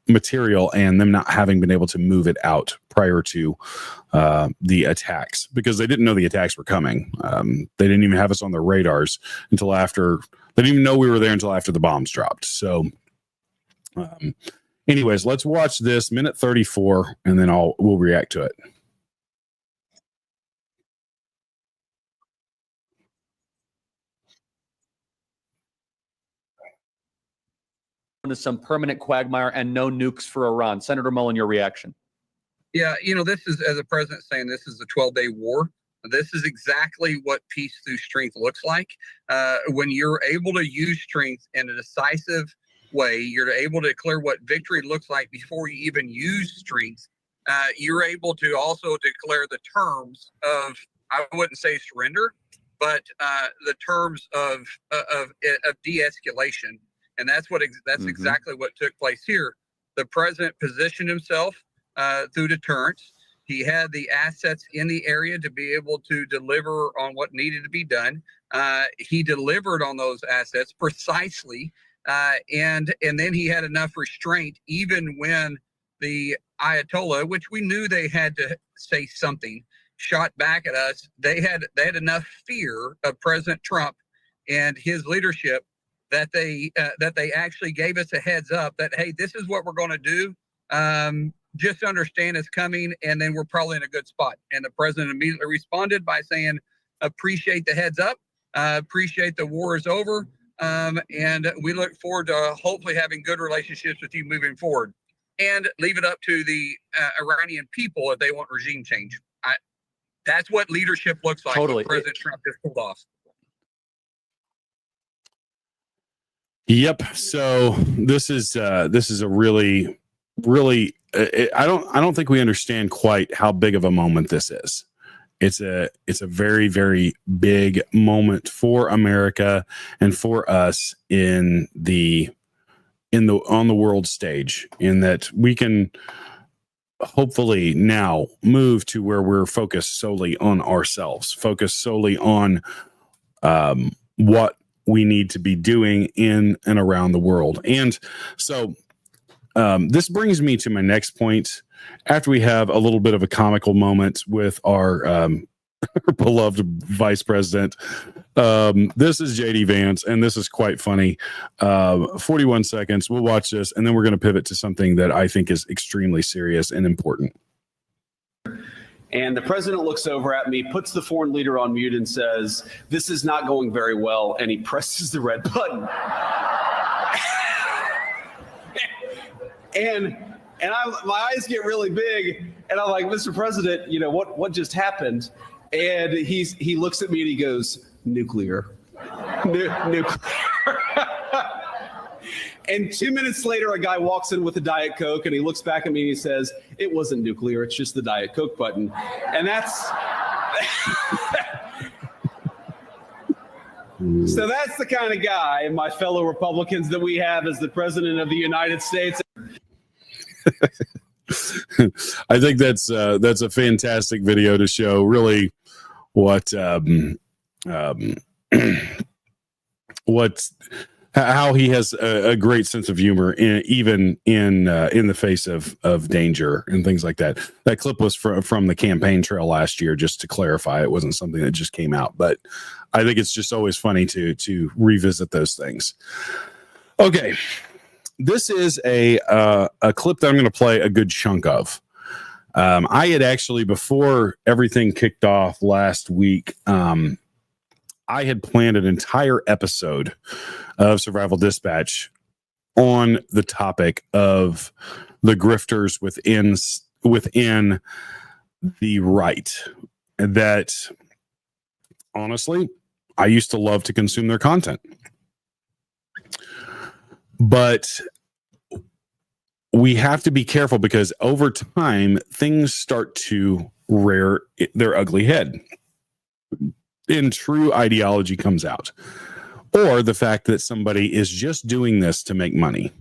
material and them not having been able to move it out prior to the attacks, because they didn't know the attacks were coming. They didn't even have us on their radars until after. They didn't even know we were there until after the bombs dropped. So anyways, let's watch this minute 34 and then we'll react to it. Into some permanent quagmire and no nukes for Iran. Senator Mullen, your reaction? Yeah, this is, as the president saying, this is a 12-day war. This is exactly what peace through strength looks like. When you're able to use strength in a decisive way, you're able to declare what victory looks like before you even use strength. You're able to also declare the terms of, I wouldn't say surrender, but the terms of de-escalation. And that's exactly what took place here. The president positioned himself through deterrence. He had the assets in the area to be able to deliver on what needed to be done. He delivered on those assets precisely. And then he had enough restraint, even when the Ayatollah, which we knew they had to say something, shot back at us. They had enough fear of President Trump and his leadership that they actually gave us a heads up that, hey, this is what we're going to do. Just understand it's coming, and then we're probably in a good spot. And the president immediately responded by saying, appreciate the heads up, appreciate the war is over, and we look forward to hopefully having good relationships with you moving forward. And leave it up to the Iranian people if they want regime change. That's what leadership looks like. Totally. President Trump just pulled off. Yep. So this is a really I don't think we understand quite how big of a moment this is. It's a very, very big moment for America and for us on the world stage, in that we can hopefully now move to where we're focused solely on ourselves, focused solely on what we need to be doing in and around the world. And so this brings me to my next point. After we have a little bit of a comical moment with our beloved vice president, this is JD Vance, and this is quite funny. 41 seconds. We'll watch this, and then we're going to pivot to something that I think is extremely serious and important. And the president looks over at me, puts the foreign leader on mute, and says, "This is not going very well." And he presses the red button. and my eyes get really big, and I'm like, "Mr. President, what just happened?" And he looks at me and he goes, "Nuclear, nuclear." And 2 minutes later, a guy walks in with a Diet Coke, and he looks back at me and he says, "It wasn't nuclear, it's just the Diet Coke button." And that's so that's the kind of guy, and my fellow Republicans, that we have as the president of the United States. I think that's a fantastic video to show really what how he has a great sense of humor, even in the face of danger and things like that. That clip was from the campaign trail last year. Just to clarify, it wasn't something that just came out, but I think it's just always funny to revisit those things. Okay, this is a clip that I'm going to play a good chunk of. I had actually, before everything kicked off last week, I had planned an entire episode of Survival Dispatch on the topic of the grifters within the right. That, honestly, I used to love to consume their content. But we have to be careful because over time, things start to rear their ugly head. And true ideology comes out. Or the fact that somebody is just doing this to make money.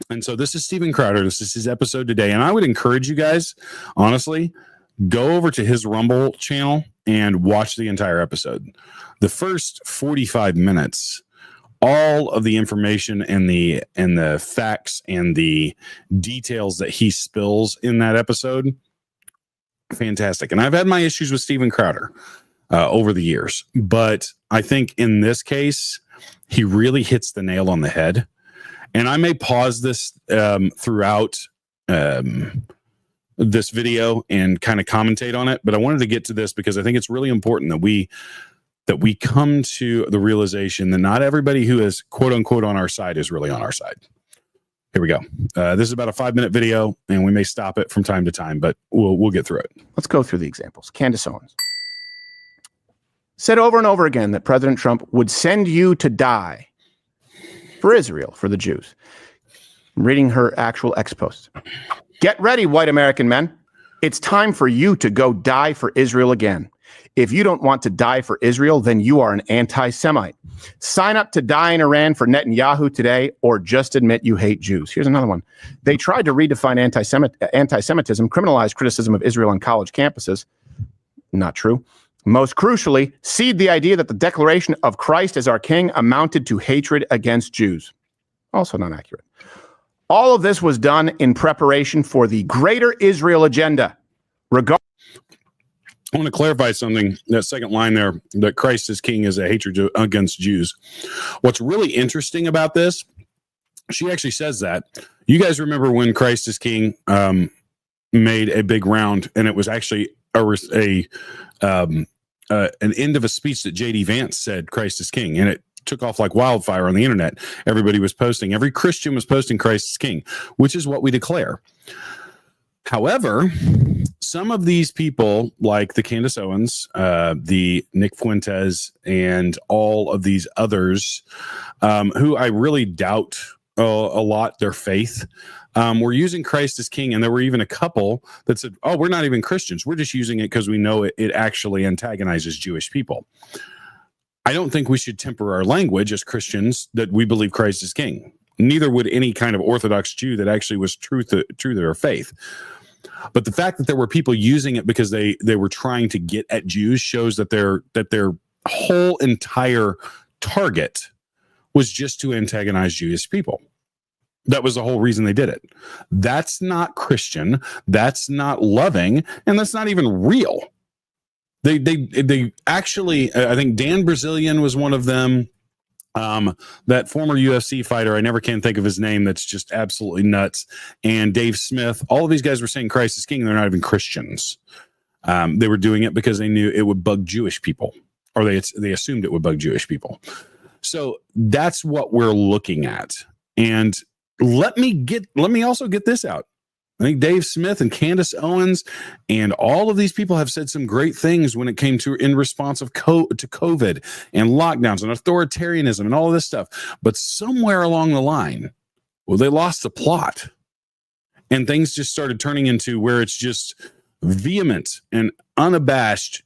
And so this is Steven Crowder. This is his episode today. And I would encourage you guys, honestly, go over to his Rumble channel and watch the entire episode. The first 45 minutes, all of the information and the facts and the details that he spills in that episode, fantastic. And I've had my issues with Steven Crowder over the years, but I think in this case, he really hits the nail on the head. And I may pause this throughout this video and kind of commentate on it, but I wanted to get to this because I think it's really important that we come to the realization that not everybody who is quote unquote on our side is really on our side. Here we go. This is about a 5-minute video, and we may stop it from time to time, but we'll get through it. Let's go through the examples. Candace Owens said over and over again that President Trump would send you to die for Israel, for the Jews. I'm reading her actual ex-post. Get ready, white American men. It's time for you to go die for Israel again. If you don't want to die for Israel, then you are an anti-Semite. Sign up to die in Iran for Netanyahu today, or just admit you hate Jews. Here's another one. They tried to redefine anti-Semitism, criminalize criticism of Israel on college campuses. Not true. Most crucially, seed the idea that the declaration of Christ as our king amounted to hatred against Jews. Also not accurate. All of this was done in preparation for the greater Israel agenda. I want to clarify something. That second line there, that Christ is king is a hatred against Jews. What's really interesting about this, she actually says that. You guys remember when Christ is king made a big round, and it was actually an end of a speech that J.D. Vance said Christ is king, and it took off like wildfire on the internet. Everybody was posting. Every Christian was posting Christ is king, which is what we declare. However, some of these people, like the Candace Owens, the Nick Fuentes, and all of these others, who I really doubt a lot their faith, were using Christ as king. And there were even a couple that said, oh, we're not even Christians. We're just using it because we know it actually antagonizes Jewish people. I don't think we should temper our language as Christians that we believe Christ is king. Neither would any kind of Orthodox Jew that actually was true to their faith. But the fact that there were people using it because they were trying to get at Jews shows that their whole entire target was just to antagonize Jewish people. That was the whole reason they did it. That's not Christian. That's not loving, and that's not even real. They actually, I think Dan Brazilian was one of them. That former UFC fighter, I never can think of his name, that's just absolutely nuts. And Dave Smith, all of these guys were saying Christ is king. They're not even Christians. They were doing it because they knew it would bug Jewish people, or they assumed it would bug Jewish people. So that's what we're looking at. And let me also get this out. I think Dave Smith and Candace Owens and all of these people have said some great things when it came to in response to COVID and lockdowns and authoritarianism and all of this stuff. But somewhere along the line, well, they lost the plot, and things just started turning into where it's just vehement and unabashed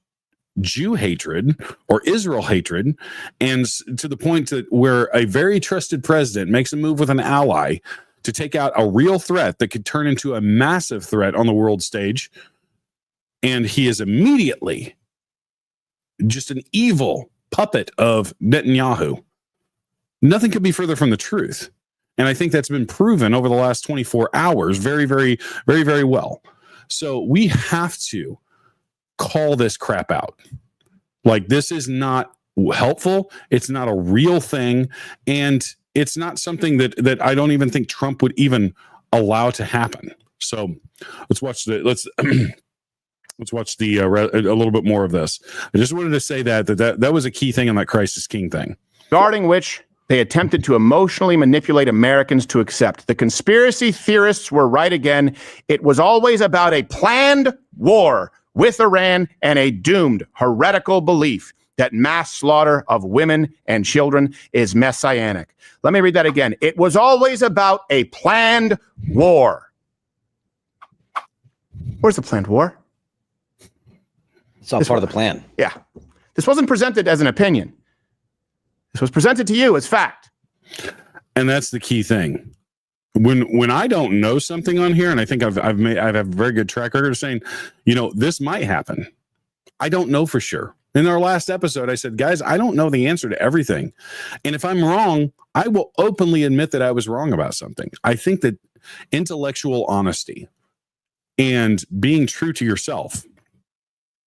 Jew hatred or Israel hatred, and to the point where a very trusted president makes a move with an ally to take out a real threat that could turn into a massive threat on the world stage. And he is immediately just an evil puppet of Netanyahu. Nothing could be further from the truth. And I think that's been proven over the last 24 hours very, very, very, very well. So we have to call this crap out. Like, this is not helpful. It's not a real thing. And it's not something that I don't even think Trump would even allow to happen. So let's watch a little bit more of this. I just wanted to say that was a key thing on that Crisis King thing. Regarding which they attempted to emotionally manipulate Americans to accept. The conspiracy theorists were right again. It was always about a planned war with Iran and a doomed, heretical belief that mass slaughter of women and children is messianic. Let me read that again. It was always about a planned war. Where's the planned war? It's all part of the plan. Yeah. This wasn't presented as an opinion. This was presented to you as fact. And that's the key thing. When I don't know something on here, and I think I have a very good track record of saying, this might happen. I don't know for sure. In our last episode, I said, guys, I don't know the answer to everything. And if I'm wrong, I will openly admit that I was wrong about something. I think that intellectual honesty and being true to yourself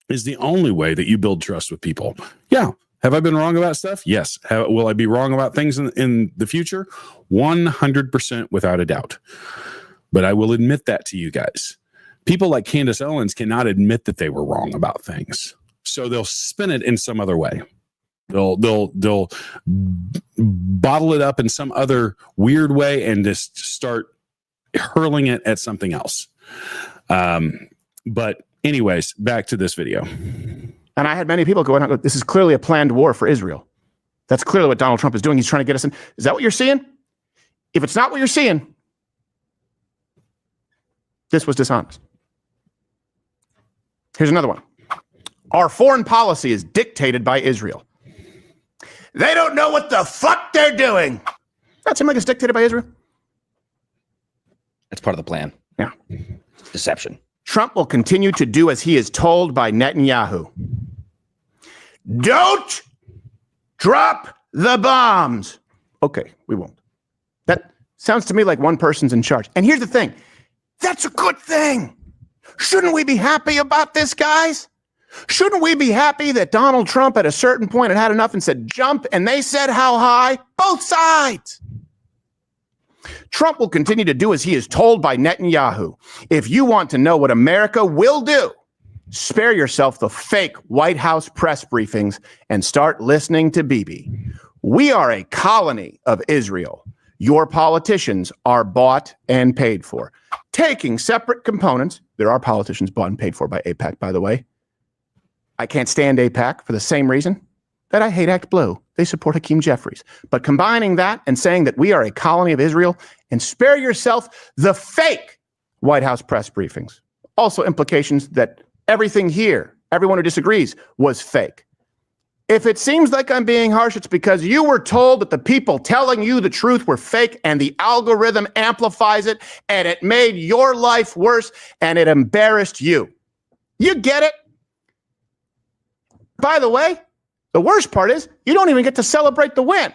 is the only way that you build trust with people. Yeah. Have I been wrong about stuff? Yes. Will I be wrong about things in the future? 100% without a doubt. But I will admit that to you guys. People like Candace Owens cannot admit that they were wrong about things. So they'll spin it in some other way. They'll bottle it up in some other weird way and just start hurling it at something else. But anyways, back to this video. And I had many people going, this is clearly a planned war for Israel. That's clearly what Donald Trump is doing. He's trying to get us in. Is that what you're seeing? If it's not what you're seeing, this was dishonest. Here's another one. Our foreign policy is dictated by Israel. They don't know what the fuck they're doing. That seem like it's dictated by Israel? That's part of the plan. Yeah. Deception. Trump will continue to do as he is told by Netanyahu. Don't drop the bombs. Okay, we won't. That sounds to me like one person's in charge. And here's the thing. That's a good thing. Shouldn't we be happy about this, guys? Shouldn't we be happy that Donald Trump at a certain point had enough and said jump, and they said how high? Both sides. Trump will continue to do as he is told by Netanyahu. If you want to know what America will do, spare yourself the fake White House press briefings and start listening to Bibi. We are a colony of Israel. Your politicians are bought and paid for. Taking separate components, there are politicians bought and paid for by AIPAC, by the way. I can't stand AIPAC for the same reason that I hate Act Blue. They support Hakeem Jeffries. But combining that and saying that we are a colony of Israel, and spare yourself the fake White House press briefings. Also implications that everything here, everyone who disagrees, was fake. If it seems like I'm being harsh, it's because you were told that the people telling you the truth were fake, and the algorithm amplifies it, and it made your life worse, and it embarrassed you. You get it? By the way, the worst part is you don't even get to celebrate the win.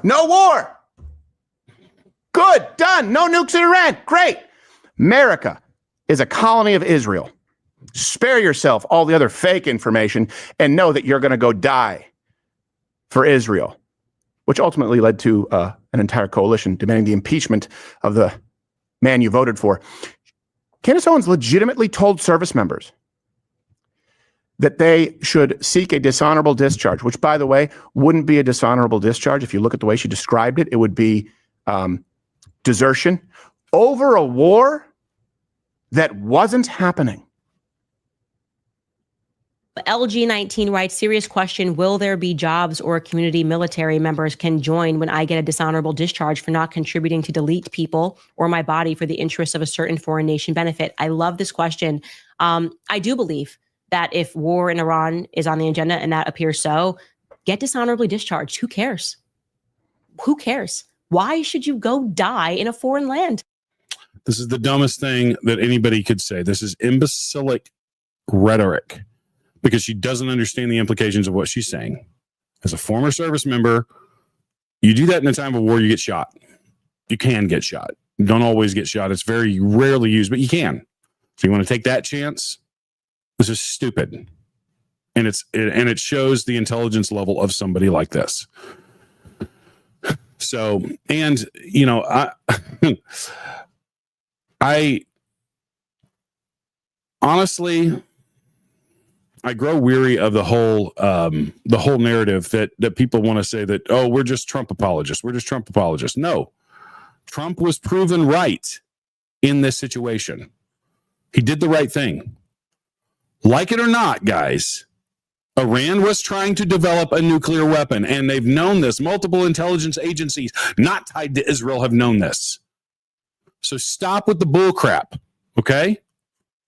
No war. Good, done. No nukes in Iran. Great. America is a colony of Israel. Spare yourself all the other fake information and know that you're going to go die for Israel, which ultimately led to an entire coalition demanding the impeachment of the man you voted for. Candace Owens legitimately told service members that they should seek a dishonorable discharge, which, by the way, wouldn't be a dishonorable discharge. If you look at the way she described it, it would be desertion over a war that wasn't happening. LG19 writes, serious question, will there be jobs or community military members can join when I get a dishonorable discharge for not contributing to delete people or my body for the interests of a certain foreign nation benefit? I love this question. I do believe that if war in Iran is on the agenda, and that appears so, get dishonorably discharged. Who cares? Who cares? Why should you go die in a foreign land? This is the dumbest thing that anybody could say. This is imbecilic rhetoric because she doesn't understand the implications of what she's saying. As a former service member, You do that in a time of war, you get shot. You can get shot. You don't always get shot. It's very rarely used, but you can. So you want to take that chance? This is stupid. And it shows the intelligence level of somebody like this. So, and you know, I honestly, I grow weary of the whole narrative that people want to say that, oh, we're just Trump apologists. We're just Trump apologists. No, Trump was proven right in this situation. He did the right thing. Like it or not, guys, Iran was trying to develop a nuclear weapon, and they've known this. Multiple intelligence agencies not tied to Israel have known this. So stop with the bull crap, okay?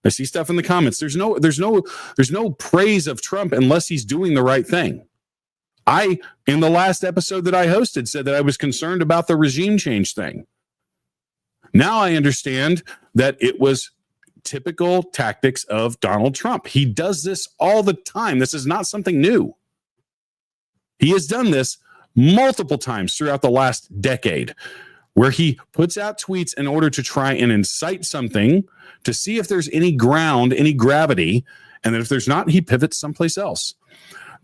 I see stuff in the comments. There's no praise of Trump unless he's doing the right thing. I, in the last episode that I hosted, said that I was concerned about the regime change thing. Now I understand that it was typical tactics of Donald Trump. He does this all the time. This is not something new. He has done this multiple times throughout the last decade, where he puts out tweets in order to try and incite something to see if there's any ground, any gravity, and then if there's not, he pivots someplace else.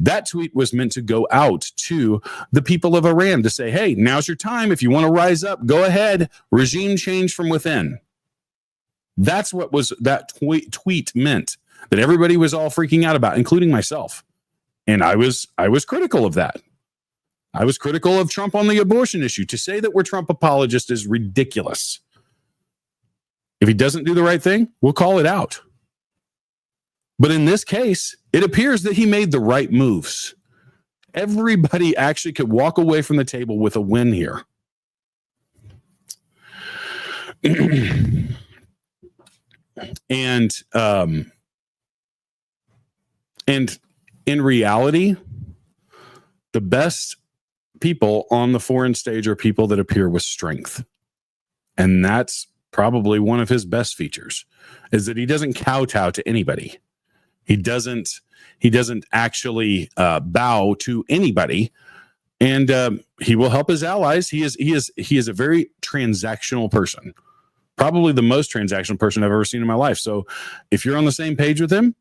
That tweet was meant to go out to the people of Iran to say, hey, now's your time. If you want to rise up, go ahead. Regime change from within. That's what was that tweet meant, that everybody was all freaking out about, including myself. And I was critical of that. I was critical of Trump on the abortion issue. To say that we're Trump apologists is ridiculous. If he doesn't do the right thing, we'll call it out. But in this case, it appears that he made the right moves. Everybody actually could walk away from the table with a win here. And in reality, the best people on the foreign stage are people that appear with strength. And that's probably one of his best features, is that he doesn't kowtow to anybody. He doesn't actually bow to anybody, and he will help his allies. He is a very transactional person, probably the most transactional person I've ever seen in my life. So if you're on the same page with him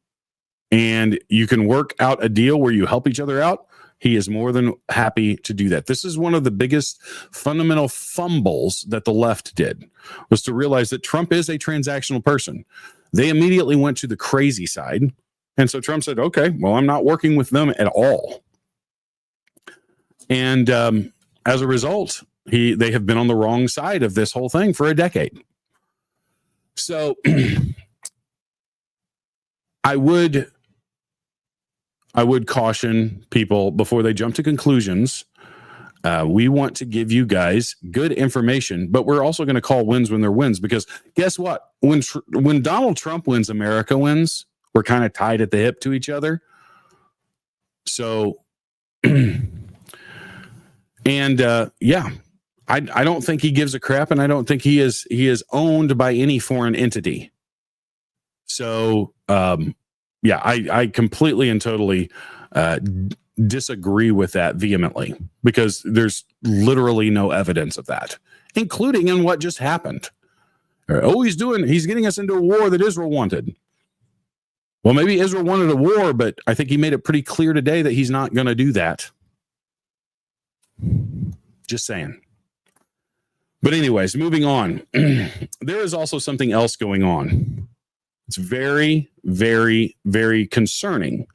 and you can work out a deal where you help each other out, he is more than happy to do that. This is one of the biggest fundamental fumbles that the left did, was to realize that Trump is a transactional person. They immediately went to the crazy side. And so Trump said, okay, well, I'm not working with them at all. And as a result, they have been on the wrong side of this whole thing for a decade. So I would caution people before they jump to conclusions. We want to give you guys good information, but we're also going to call wins when they're wins, because guess what? When Donald Trump wins, America wins. We're kind of tied at the hip to each other. So, and I don't think he gives a crap, and I don't think he is owned by any foreign entity. So, I completely and totally disagree with that vehemently, because there's literally no evidence of that, including in what just happened. Oh, he's getting us into a war that Israel wanted. Well, maybe Israel wanted a war, but I think he made it pretty clear today that he's not going to do that. Just saying. But anyways, moving on. There is also something else going on. It's very, very, very concerning.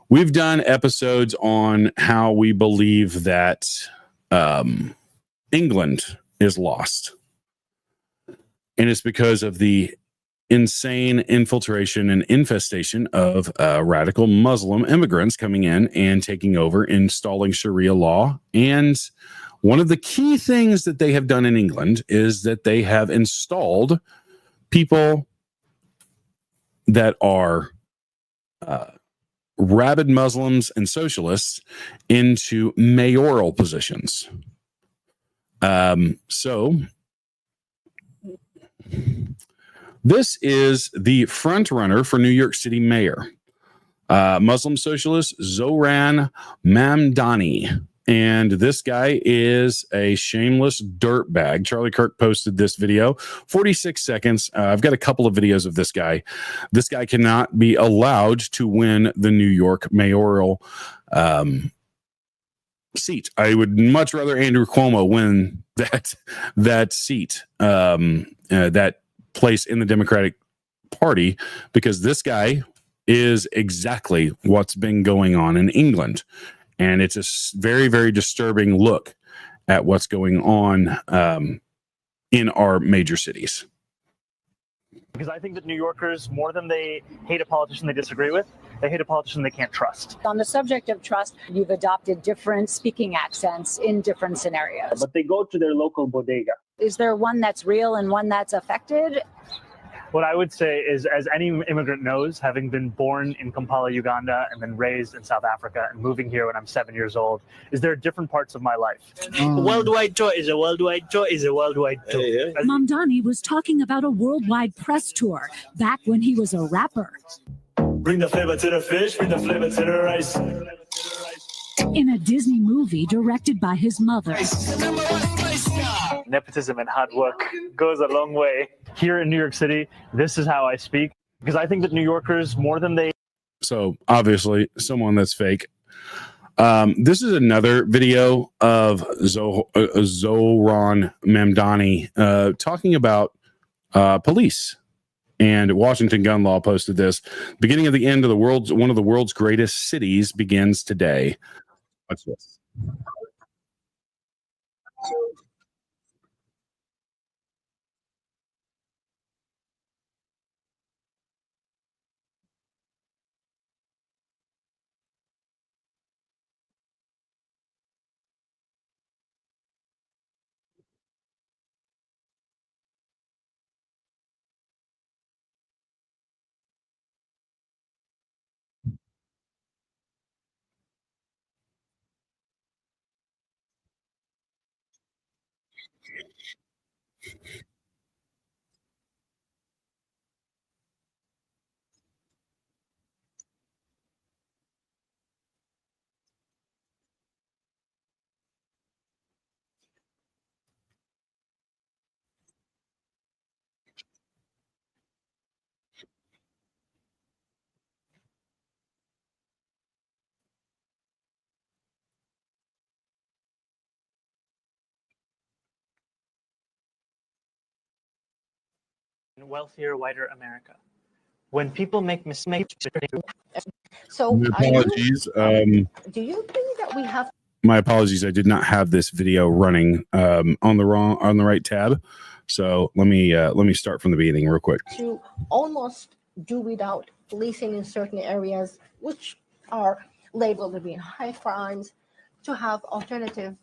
We've done episodes on how we believe that England is lost. And it's because of the insane infiltration and infestation of radical Muslim immigrants coming in and taking over, installing Sharia law. And one of the key things that they have done in England is that they have installed people that are rabid Muslims and socialists into mayoral positions. So this is the front runner for New York City mayor, Muslim socialist Zoran Mamani. And this guy is a shameless dirtbag. Charlie Kirk posted this video, 46 seconds. I've got a couple of videos of this guy. This guy cannot be allowed to win the New York mayoral seat. I would much rather Andrew Cuomo win that seat, that place in the Democratic Party, because this guy is exactly what's been going on in England. And it's a very, very disturbing look at what's going on in our major cities. Because I think that New Yorkers, more than they hate a politician they disagree with, they hate a politician they can't trust. On the subject of trust, you've adopted different speaking accents in different scenarios. But they go to their local bodega. Is there one that's real and one that's affected? What I would say is, as any immigrant knows, having been born in Kampala, Uganda, and then raised in South Africa and moving here when I'm 7 years old, is there are different parts of my life. A worldwide tour is a worldwide tour is a worldwide tour. Mamdani was talking about a worldwide press tour back when he was a rapper. Bring the flavor to the fish, bring the flavor to the rice. In a Disney movie directed by his mother. Nepotism and hard work goes a long way. Here in New York City, this is how I speak, because I think that New Yorkers, more than they... So obviously someone that's fake. This is another video of Zoran Mamani talking about police. And Washington Gun Law posted this. Beginning of the end of the world's one of the world's greatest cities begins today. Watch this. In wealthier, whiter America. When people make mistakes... So My apologies. do you think that we have My apologies. I did not have this video running on the right tab. So let me start from the beginning real quick. to almost do without policing in certain areas which are labeled to be high crimes, to have alternative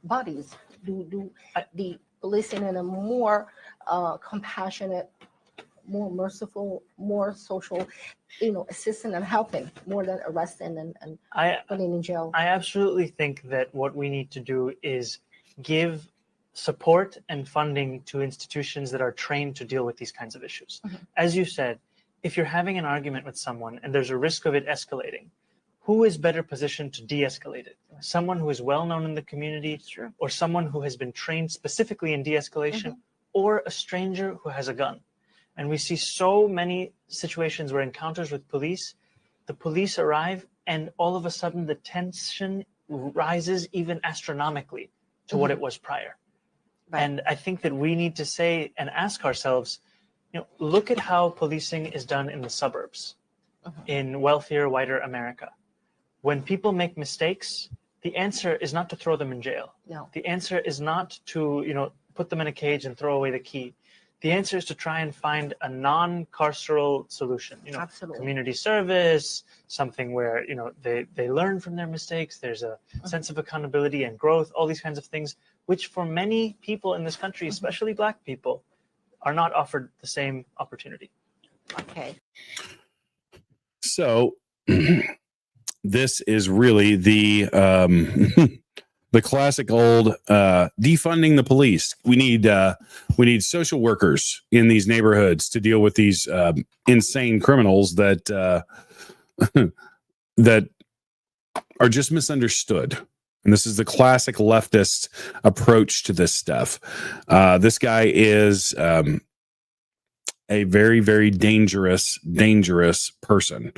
bodies, do the policing in a more compassionate, more merciful, more social, assisting and helping more than arresting and putting in jail. I absolutely think that what we need to do is give support and funding to institutions that are trained to deal with these kinds of issues. As you said, if you're having an argument with someone and there's a risk of it escalating, who is better positioned to de-escalate it? Someone who is well known in the community, or someone who has been trained specifically in de-escalation, or a stranger who has a gun. And we see so many situations where encounters with police, the police arrive and all of a sudden the tension rises even astronomically to what it was prior. And I think that we need to say and ask ourselves, look at how policing is done in the suburbs, in wealthier, whiter America. When people make mistakes, the answer is not to throw them in jail. No. The answer is not to, put them in a cage and throw away the key. The answer is to try and find a non-carceral solution, Absolutely. Community service, something where, they learn from their mistakes. There's a sense of accountability and growth, all these kinds of things, which for many people in this country, especially Black people, are not offered the same opportunity. Okay. So this is really the the classic old defunding the police. We need social workers in these neighborhoods to deal with these insane criminals that that are just misunderstood. And this is the classic leftist approach to this stuff. This guy is a very, very dangerous person.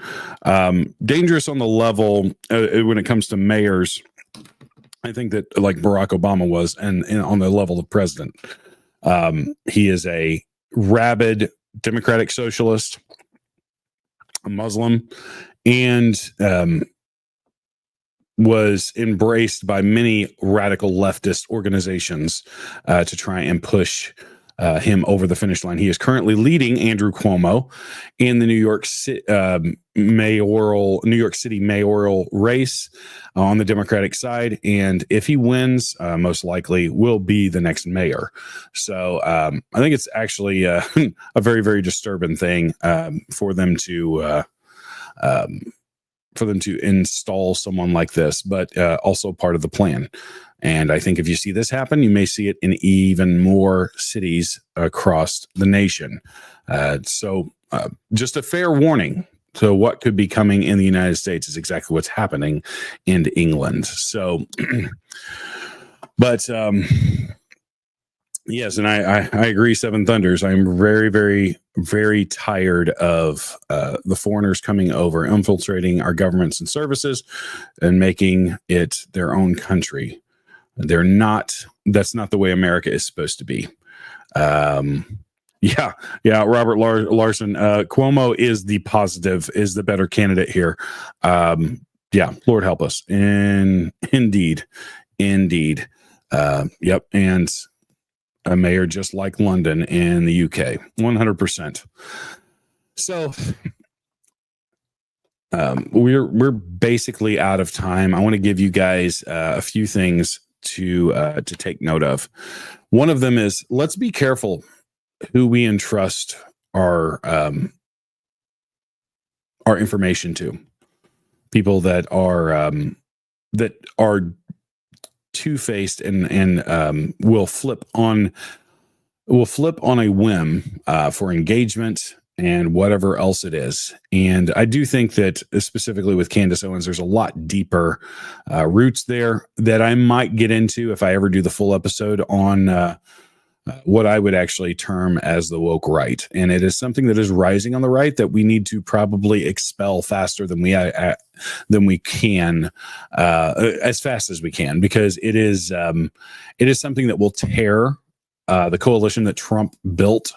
Dangerous on the level when it comes to mayors. I think that like Barack Obama was, and on the level of president. He is a rabid democratic socialist, a Muslim, and was embraced by many radical leftist organizations to try and push him over the finish line. He is currently leading Andrew Cuomo in the New York City mayoral race on the Democratic side, and if he wins, most likely will be the next mayor. So I think it's actually a very, very disturbing thing for them to install someone like this, but also part of the plan. And I think if you see this happen, you may see it in even more cities across the nation. So just a fair warning to what could be coming in the United States is exactly what's happening in England. So, but yes, and I agree, Seven Thunders. I'm very, very, very tired of the foreigners coming over, infiltrating our governments and services and making it their own country. They're not, that's not the way America is supposed to be. Yeah, Robert Larson, Cuomo is the positive, is the better candidate here. Yeah, Lord help us. Indeed. Yep, and a mayor just like London in the UK, 100%. So we're basically out of time. I want to give you guys a few things to take note of. One of them is, let's be careful who we entrust our information to. People that are two-faced and will flip on a whim for engagement and whatever else it is. And I do think that specifically with Candace Owens, there's a lot deeper roots there that I might get into if I ever do the full episode on what I would actually term as the woke right. And it is something that is rising on the right that we need to probably expel faster than we can, as fast as we can, because it is something that will tear the coalition that Trump built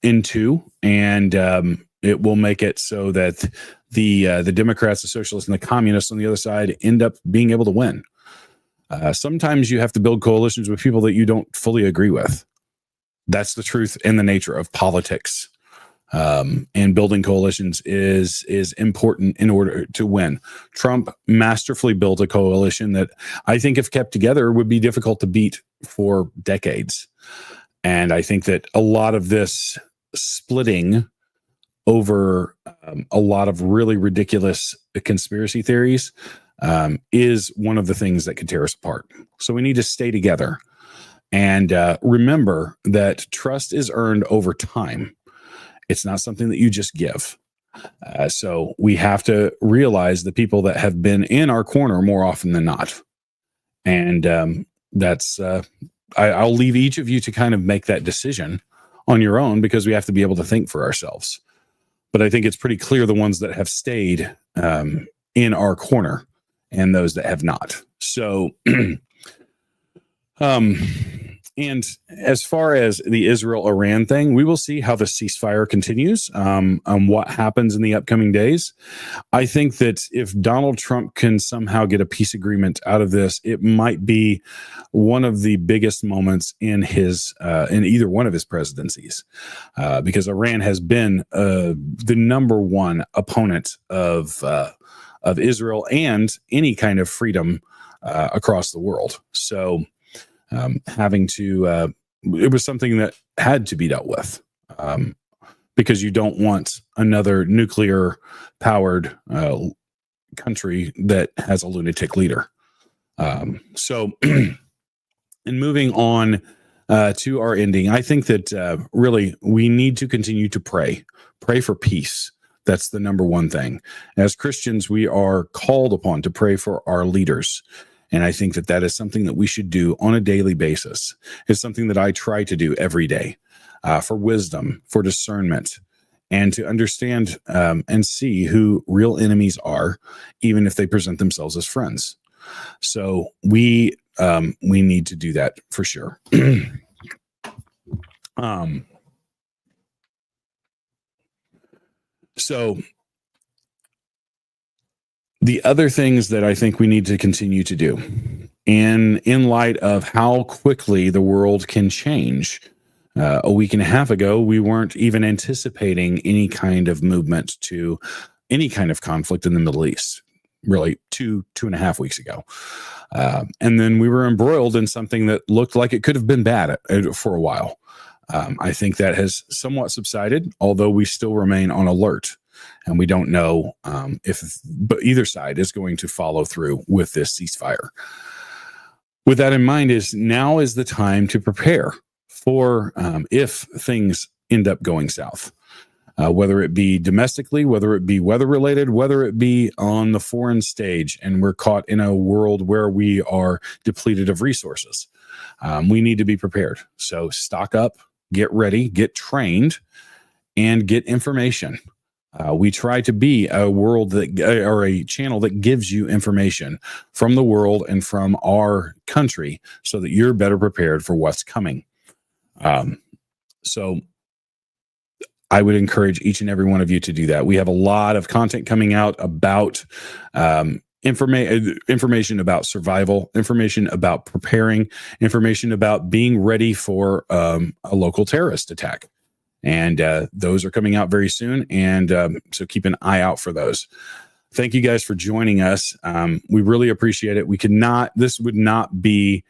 into, and it will make it so that the Democrats, the socialists, and the communists on the other side end up being able to win. Sometimes you have to build coalitions with people that you don't fully agree with. That's the truth and the nature of politics. And building coalitions is important in order to win. Trump masterfully built a coalition that I think, if kept together, would be difficult to beat for decades. And I think that a lot of this splitting over a lot of really ridiculous conspiracy theories is one of the things that could tear us apart. So we need to stay together and remember that trust is earned over time. It's not something that you just give. So we have to realize the people that have been in our corner more often than not. And that's, I'll leave each of you to kind of make that decision on your own, because we have to be able to think for ourselves. But I think it's pretty clear the ones that have stayed in our corner and those that have not. So, and as far as the Israel-Iran thing, we will see how the ceasefire continues, what happens in the upcoming days. I think that if Donald Trump can somehow get a peace agreement out of this, it might be one of the biggest moments in his in either one of his presidencies, because Iran has been the number one opponent of Israel and any kind of freedom across the world. So having to, it was something that had to be dealt with, because you don't want another nuclear powered country that has a lunatic leader. So, and moving on to our ending, I think that really we need to continue to pray for peace, That's the number one thing. As Christians, we are called upon to pray for our leaders. And I think that that is something that we should do on a daily basis. It's something that I try to do every day, for wisdom, for discernment, and to understand and see who real enemies are, even if they present themselves as friends. So we need to do that for sure. So the other things that I think we need to continue to do, and in light of how quickly the world can change, a week and a half ago, we weren't even anticipating any kind of movement to any kind of conflict in the Middle East, really 2.5 weeks ago. And then we were embroiled in something that looked like it could have been bad for a while. I think that has somewhat subsided, although we still remain on alert. And we don't know but either side is going to follow through with this ceasefire. With that in mind, now is the time to prepare for if things end up going south, whether it be domestically, whether it be weather related, whether it be on the foreign stage, and we're caught in a world where we are depleted of resources. We need to be prepared. So stock up, get ready, get trained, and get information. We try to be a world or a channel that gives you information from the world and from our country so that you're better prepared for what's coming. So I would encourage each and every one of you to do that. We have a lot of content coming out about information about survival, information about preparing, information about being ready for a local terrorist attack. And those are coming out very soon. And so keep an eye out for those. Thank you guys for joining us. We really appreciate it. This would not be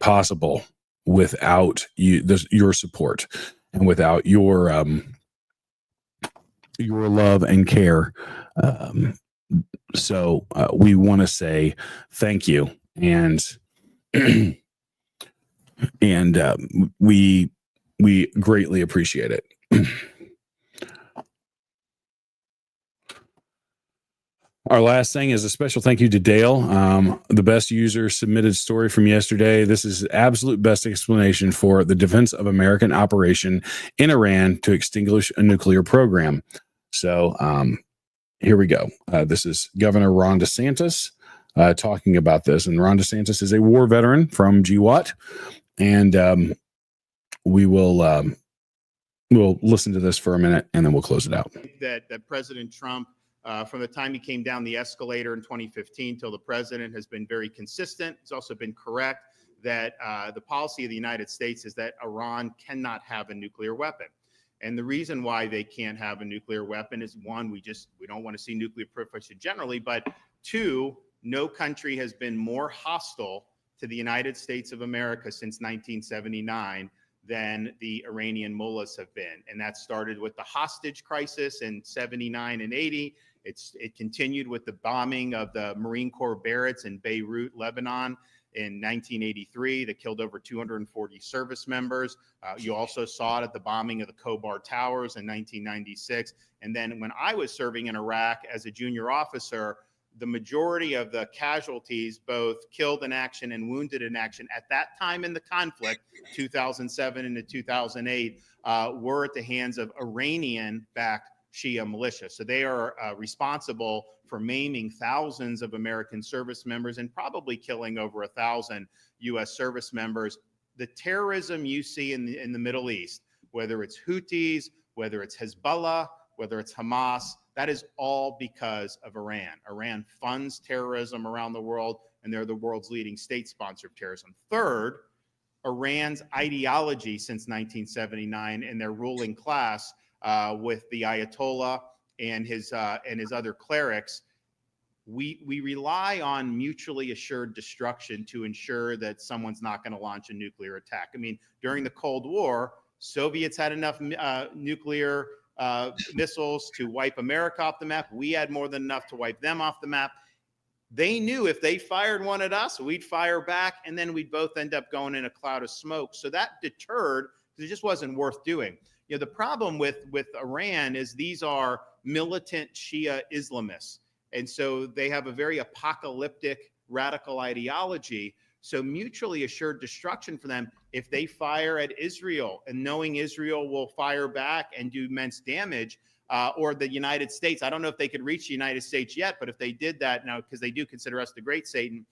possible without your support and without your love and care. So we want to say thank you, and we greatly appreciate it. Our last thing is a special thank you to Dale, the best user submitted story from yesterday. This is absolute best explanation for the Defense of American operation in Iran to extinguish a nuclear program. So here we go. This is Governor Ron DeSantis talking about this. And Ron DeSantis is a war veteran from GWAT. And we'll listen to this for a minute and then we'll close it out. That President Trump, from the time he came down the escalator in 2015 till the president, has been very consistent. He's also been correct that the policy of the United States is that Iran cannot have a nuclear weapon. And the reason why they can't have a nuclear weapon is, one, we don't want to see nuclear proliferation generally, but two, no country has been more hostile to the United States of America since 1979 than the Iranian mullahs have been. And that started with the hostage crisis in 79 and 80. It continued with the bombing of the Marine Corps barracks in Beirut, Lebanon in 1983 that killed over 240 service members. You also saw it at the bombing of the Khobar Towers in 1996. And then when I was serving in Iraq as a junior officer, the majority of the casualties, both killed in action and wounded in action at that time in the conflict, 2007 into 2008, were at the hands of Iranian-backed Shia militia. So they are responsible for maiming thousands of American service members and probably killing over 1,000 U.S. service members. The terrorism you see in the Middle East, whether it's Houthis, whether it's Hezbollah, whether it's Hamas, that is all because of Iran. Iran funds terrorism around the world, and they're the world's leading state sponsor of terrorism. Third, Iran's ideology since 1979 and their ruling class with the Ayatollah and his other clerics, we rely on mutually assured destruction to ensure that someone's not going to launch a nuclear attack. I mean, during the Cold War, Soviets had enough nuclear missiles to wipe America off the map. We had more than enough to wipe them off the map. They knew if they fired one at us, we'd fire back, and then we'd both end up going in a cloud of smoke. So that deterred, because it just wasn't worth doing. The problem with Iran is these are militant Shia Islamists. And so they have a very apocalyptic radical ideology. So mutually assured destruction for them, if they fire at Israel and knowing Israel will fire back and do immense damage, or the United States, I don't know if they could reach the United States yet, but if they did that now, because they do consider us the great Satan,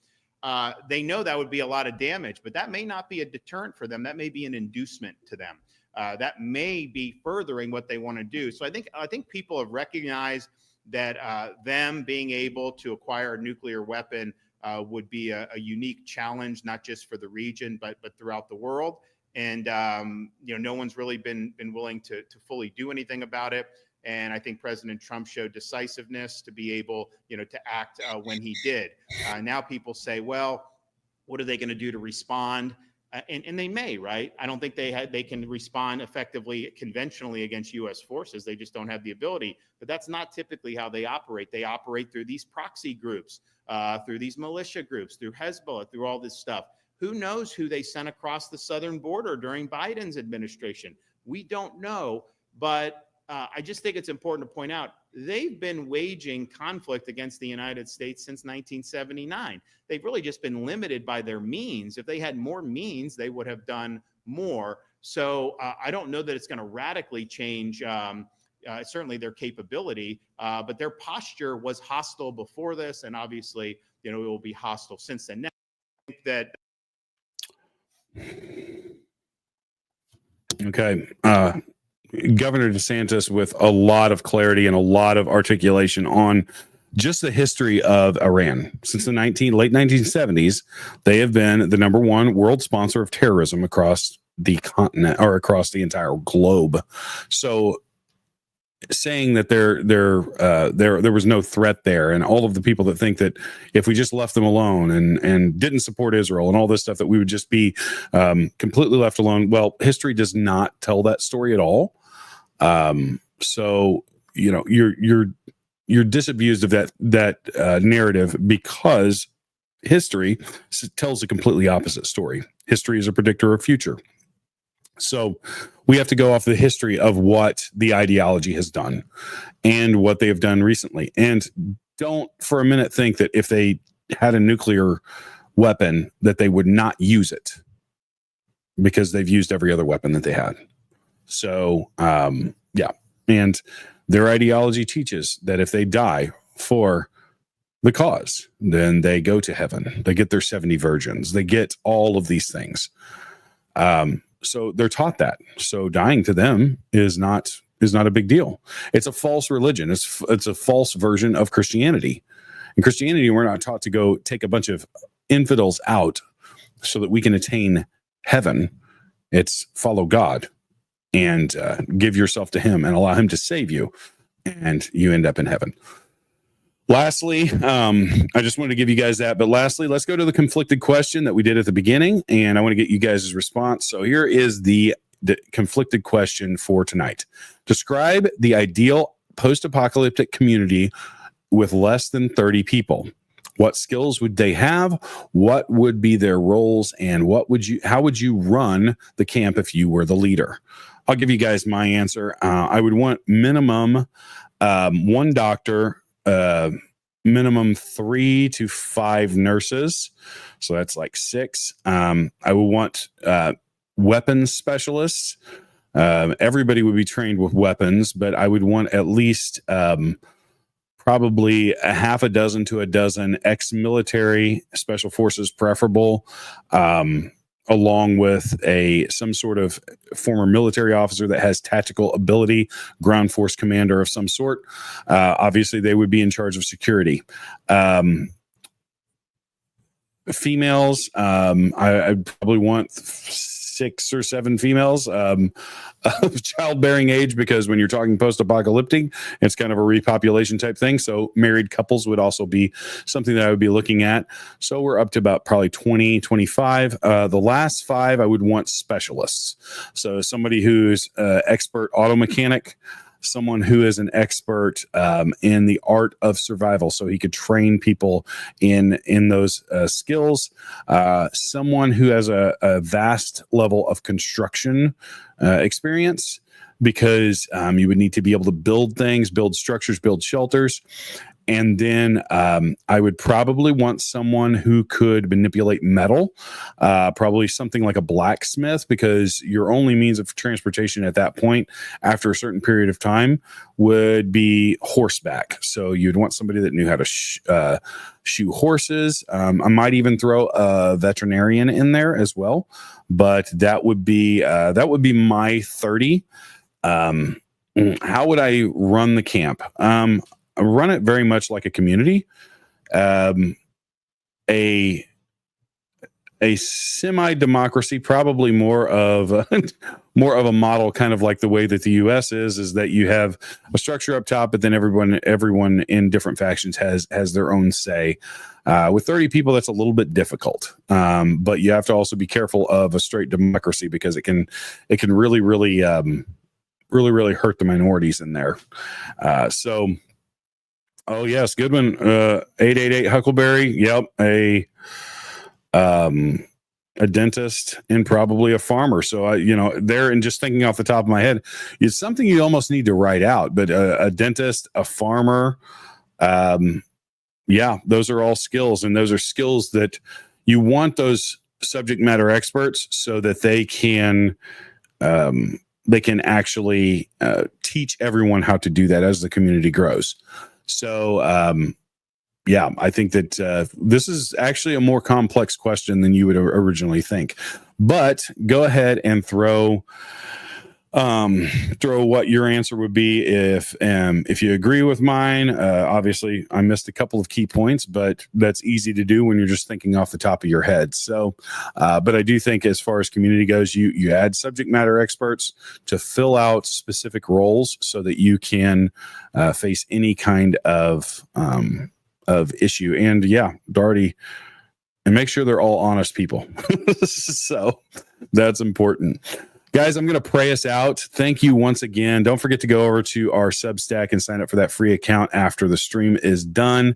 they know that would be a lot of damage, but that may not be a deterrent for them. That may be an inducement to them. That may be furthering what they want to do. So I think people have recognized that them being able to acquire a nuclear weapon would be a unique challenge, not just for the region, but throughout the world. And no one's really been willing to fully do anything about it. And I think President Trump showed decisiveness to be able, to act when he did. Now people say, well, what are they going to do to respond? And they may, right? I don't think they can respond effectively conventionally against U.S. forces. They just don't have the ability. But that's not typically how they operate. They operate through these proxy groups, through these militia groups, through Hezbollah, through all this stuff. Who knows who they sent across the southern border during Biden's administration? We don't know. But I just think it's important to point out they've been waging conflict against the United States since 1979. They've really just been limited by their means. If they had more means, they would have done more. So I don't know that it's going to radically change, certainly their capability, but their posture was hostile before this, and obviously, it will be hostile since then. Now, I think that. Okay. Governor DeSantis with a lot of clarity and a lot of articulation on just the history of Iran. Since the late 1970s, they have been the number one world sponsor of terrorism across the continent or across the entire globe. So saying that there was no threat there, and all of the people that think that if we just left them alone and didn't support Israel and all this stuff, that we would just be completely left alone. Well, history does not tell that story at all. So you're disabused of that narrative, because history tells a completely opposite story. History is a predictor of future. So we have to go off the history of what the ideology has done and what they have done recently. And don't for a minute think that if they had a nuclear weapon that they would not use it, because they've used every other weapon that they had. So, yeah. And their ideology teaches that if they die for the cause, then they go to heaven. They get their 70 virgins. They get all of these things. So they're taught that. So dying to them is not a big deal. It's a false religion. It's a false version of Christianity. In Christianity, we're not taught to go take a bunch of infidels out so that we can attain heaven. It's follow God and give yourself to him and allow him to save you, and you end up in heaven. Lastly, I just wanted to give you guys that. But lastly, let's go to the conflicted question that we did at the beginning, and I want to get you guys' response. So here is the conflicted question for tonight. Describe the ideal post-apocalyptic community with less than 30 people. What skills would they have? What would be their roles? And how would you run the camp if you were the leader? I'll give you guys my answer. I would want minimum one doctor, minimum 3 to 5 nurses. So that's like 6. I would want weapons specialists. Everybody would be trained with weapons, but I would want at least probably a half a dozen to a dozen ex-military, special forces preferable, along with some sort of former military officer that has tactical ability, ground force commander of some sort. Obviously, they would be in charge of security. Females, I'd probably want 6 or 7 females of childbearing age, because when you're talking post-apocalyptic, it's kind of a repopulation type thing. So married couples would also be something that I would be looking at. So we're up to about probably 20, 25. The last 5, I would want specialists. So somebody who's expert auto mechanic, someone who is an expert in the art of survival, so he could train people in those skills. Someone who has a vast level of construction experience, because you would need to be able to build things, build structures, build shelters. And then I would probably want someone who could manipulate metal, probably something like a blacksmith, because your only means of transportation at that point, after a certain period of time, would be horseback. So you'd want somebody that knew how to shoe horses. I might even throw a veterinarian in there as well, but that would be my 30. How would I run the camp? I run it very much like a community, a semi-democracy, probably more of a model, kind of like the way that the U.S. is that you have a structure up top, but then everyone in different factions has their own say. With 30 people, that's a little bit difficult, but you have to also be careful of a straight democracy, because it can really hurt the minorities in there. Oh yes, good one. 888 Huckleberry. Yep, a dentist and probably a farmer. So there, and just thinking off the top of my head, it's something you almost need to write out. But a dentist, a farmer, those are all skills, and those are skills that you want those subject matter experts so that they can actually teach everyone how to do that as the community grows. So, I think that this is actually a more complex question than you would originally think. But go ahead and throw what your answer would be if you agree with mine. Obviously, I missed a couple of key points, but that's easy to do when you're just thinking off the top of your head. So, but I do think as far as community goes, you add subject matter experts to fill out specific roles so that you can face any kind of issue. And Darty, and make sure they're all honest people. So that's important. Guys, I'm going to pray us out. Thank you once again. Don't forget to go over to our Substack and sign up for that free account after the stream is done.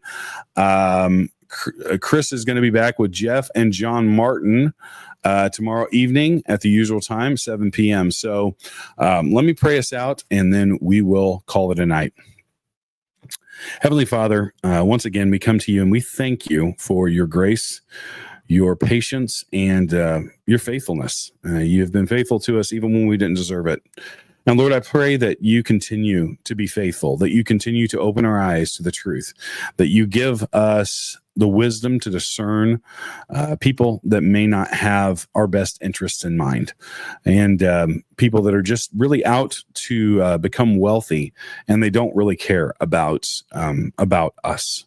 Chris is going to be back with Jeff and John Martin tomorrow evening at the usual time, 7 p.m. So let me pray us out, and then we will call it a night. Heavenly Father, once again, we come to you and we thank you for your grace, your patience, and your faithfulness. You have been faithful to us even when we didn't deserve it. And Lord, I pray that you continue to be faithful, that you continue to open our eyes to the truth, that you give us the wisdom to discern people that may not have our best interests in mind, and people that are just really out to become wealthy, and they don't really care about us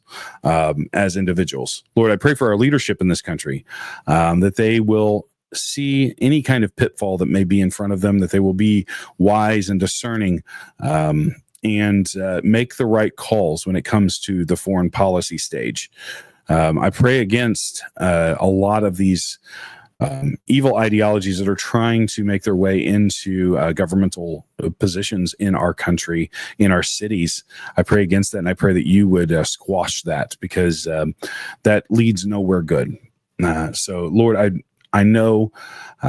as individuals. Lord, I pray for our leadership in this country, that they will see any kind of pitfall that may be in front of them, that they will be wise and discerning, and make the right calls when it comes to the foreign policy stage. I pray against a lot of these evil ideologies that are trying to make their way into governmental positions in our country, in our cities. I pray against that, and I pray that you would squash that, because that leads nowhere good. So, Lord, I know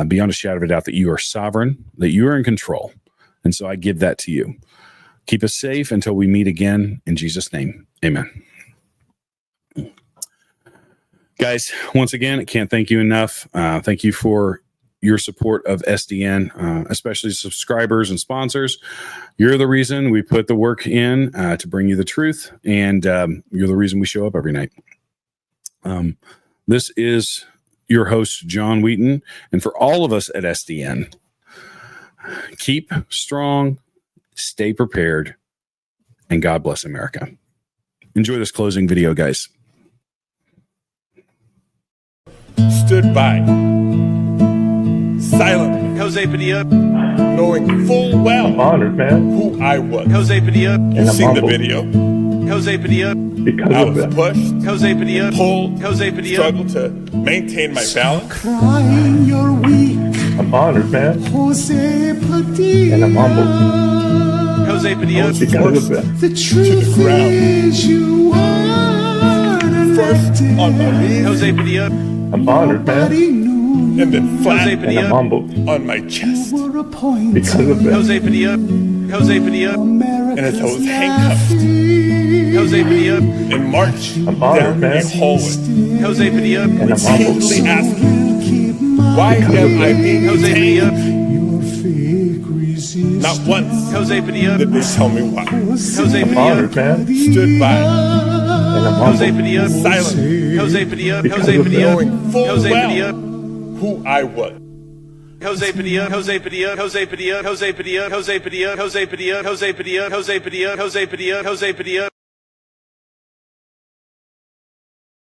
beyond a shadow of a doubt that you are sovereign, that you are in control. And so I give that to you. Keep us safe until we meet again. In Jesus' name, amen. Guys, once again, I can't thank you enough. Thank you for your support of SDN, especially subscribers and sponsors. You're the reason we put the work in to bring you the truth, and you're the reason we show up every night. This is your host, John Wheaton, and for all of us at SDN, keep strong, stay prepared, and God bless America. Enjoy this closing video, guys. Stood by silently, Jose Padilla, knowing full well who I was. Jose Padilla, you've seen the video. Jose Padilla, I was pushed. Jose Padilla, pulled. Jose Padilla, struggled to maintain my balance. Crying, you're weak. I'm honored, man. Jose Padilla. And I'm humbled. Jose Padilla, forced the truth to the ground. Is you are first on my knees. Jose Padilla, I'm honored, man. and then flat on my chest because of it. And as I was handcuffed in March down the hallway, repeatedly asking, why am I being detained? Not once did they tell me why. Stood by, silent, knowing full well who I was. Jose Padilla, Jose Padilla, Jose Padilla, Jose Padilla, Jose Padilla, Jose Padilla, Jose Padilla, Jose Padilla, Jose Padilla, Jose Padilla, Jose Padilla.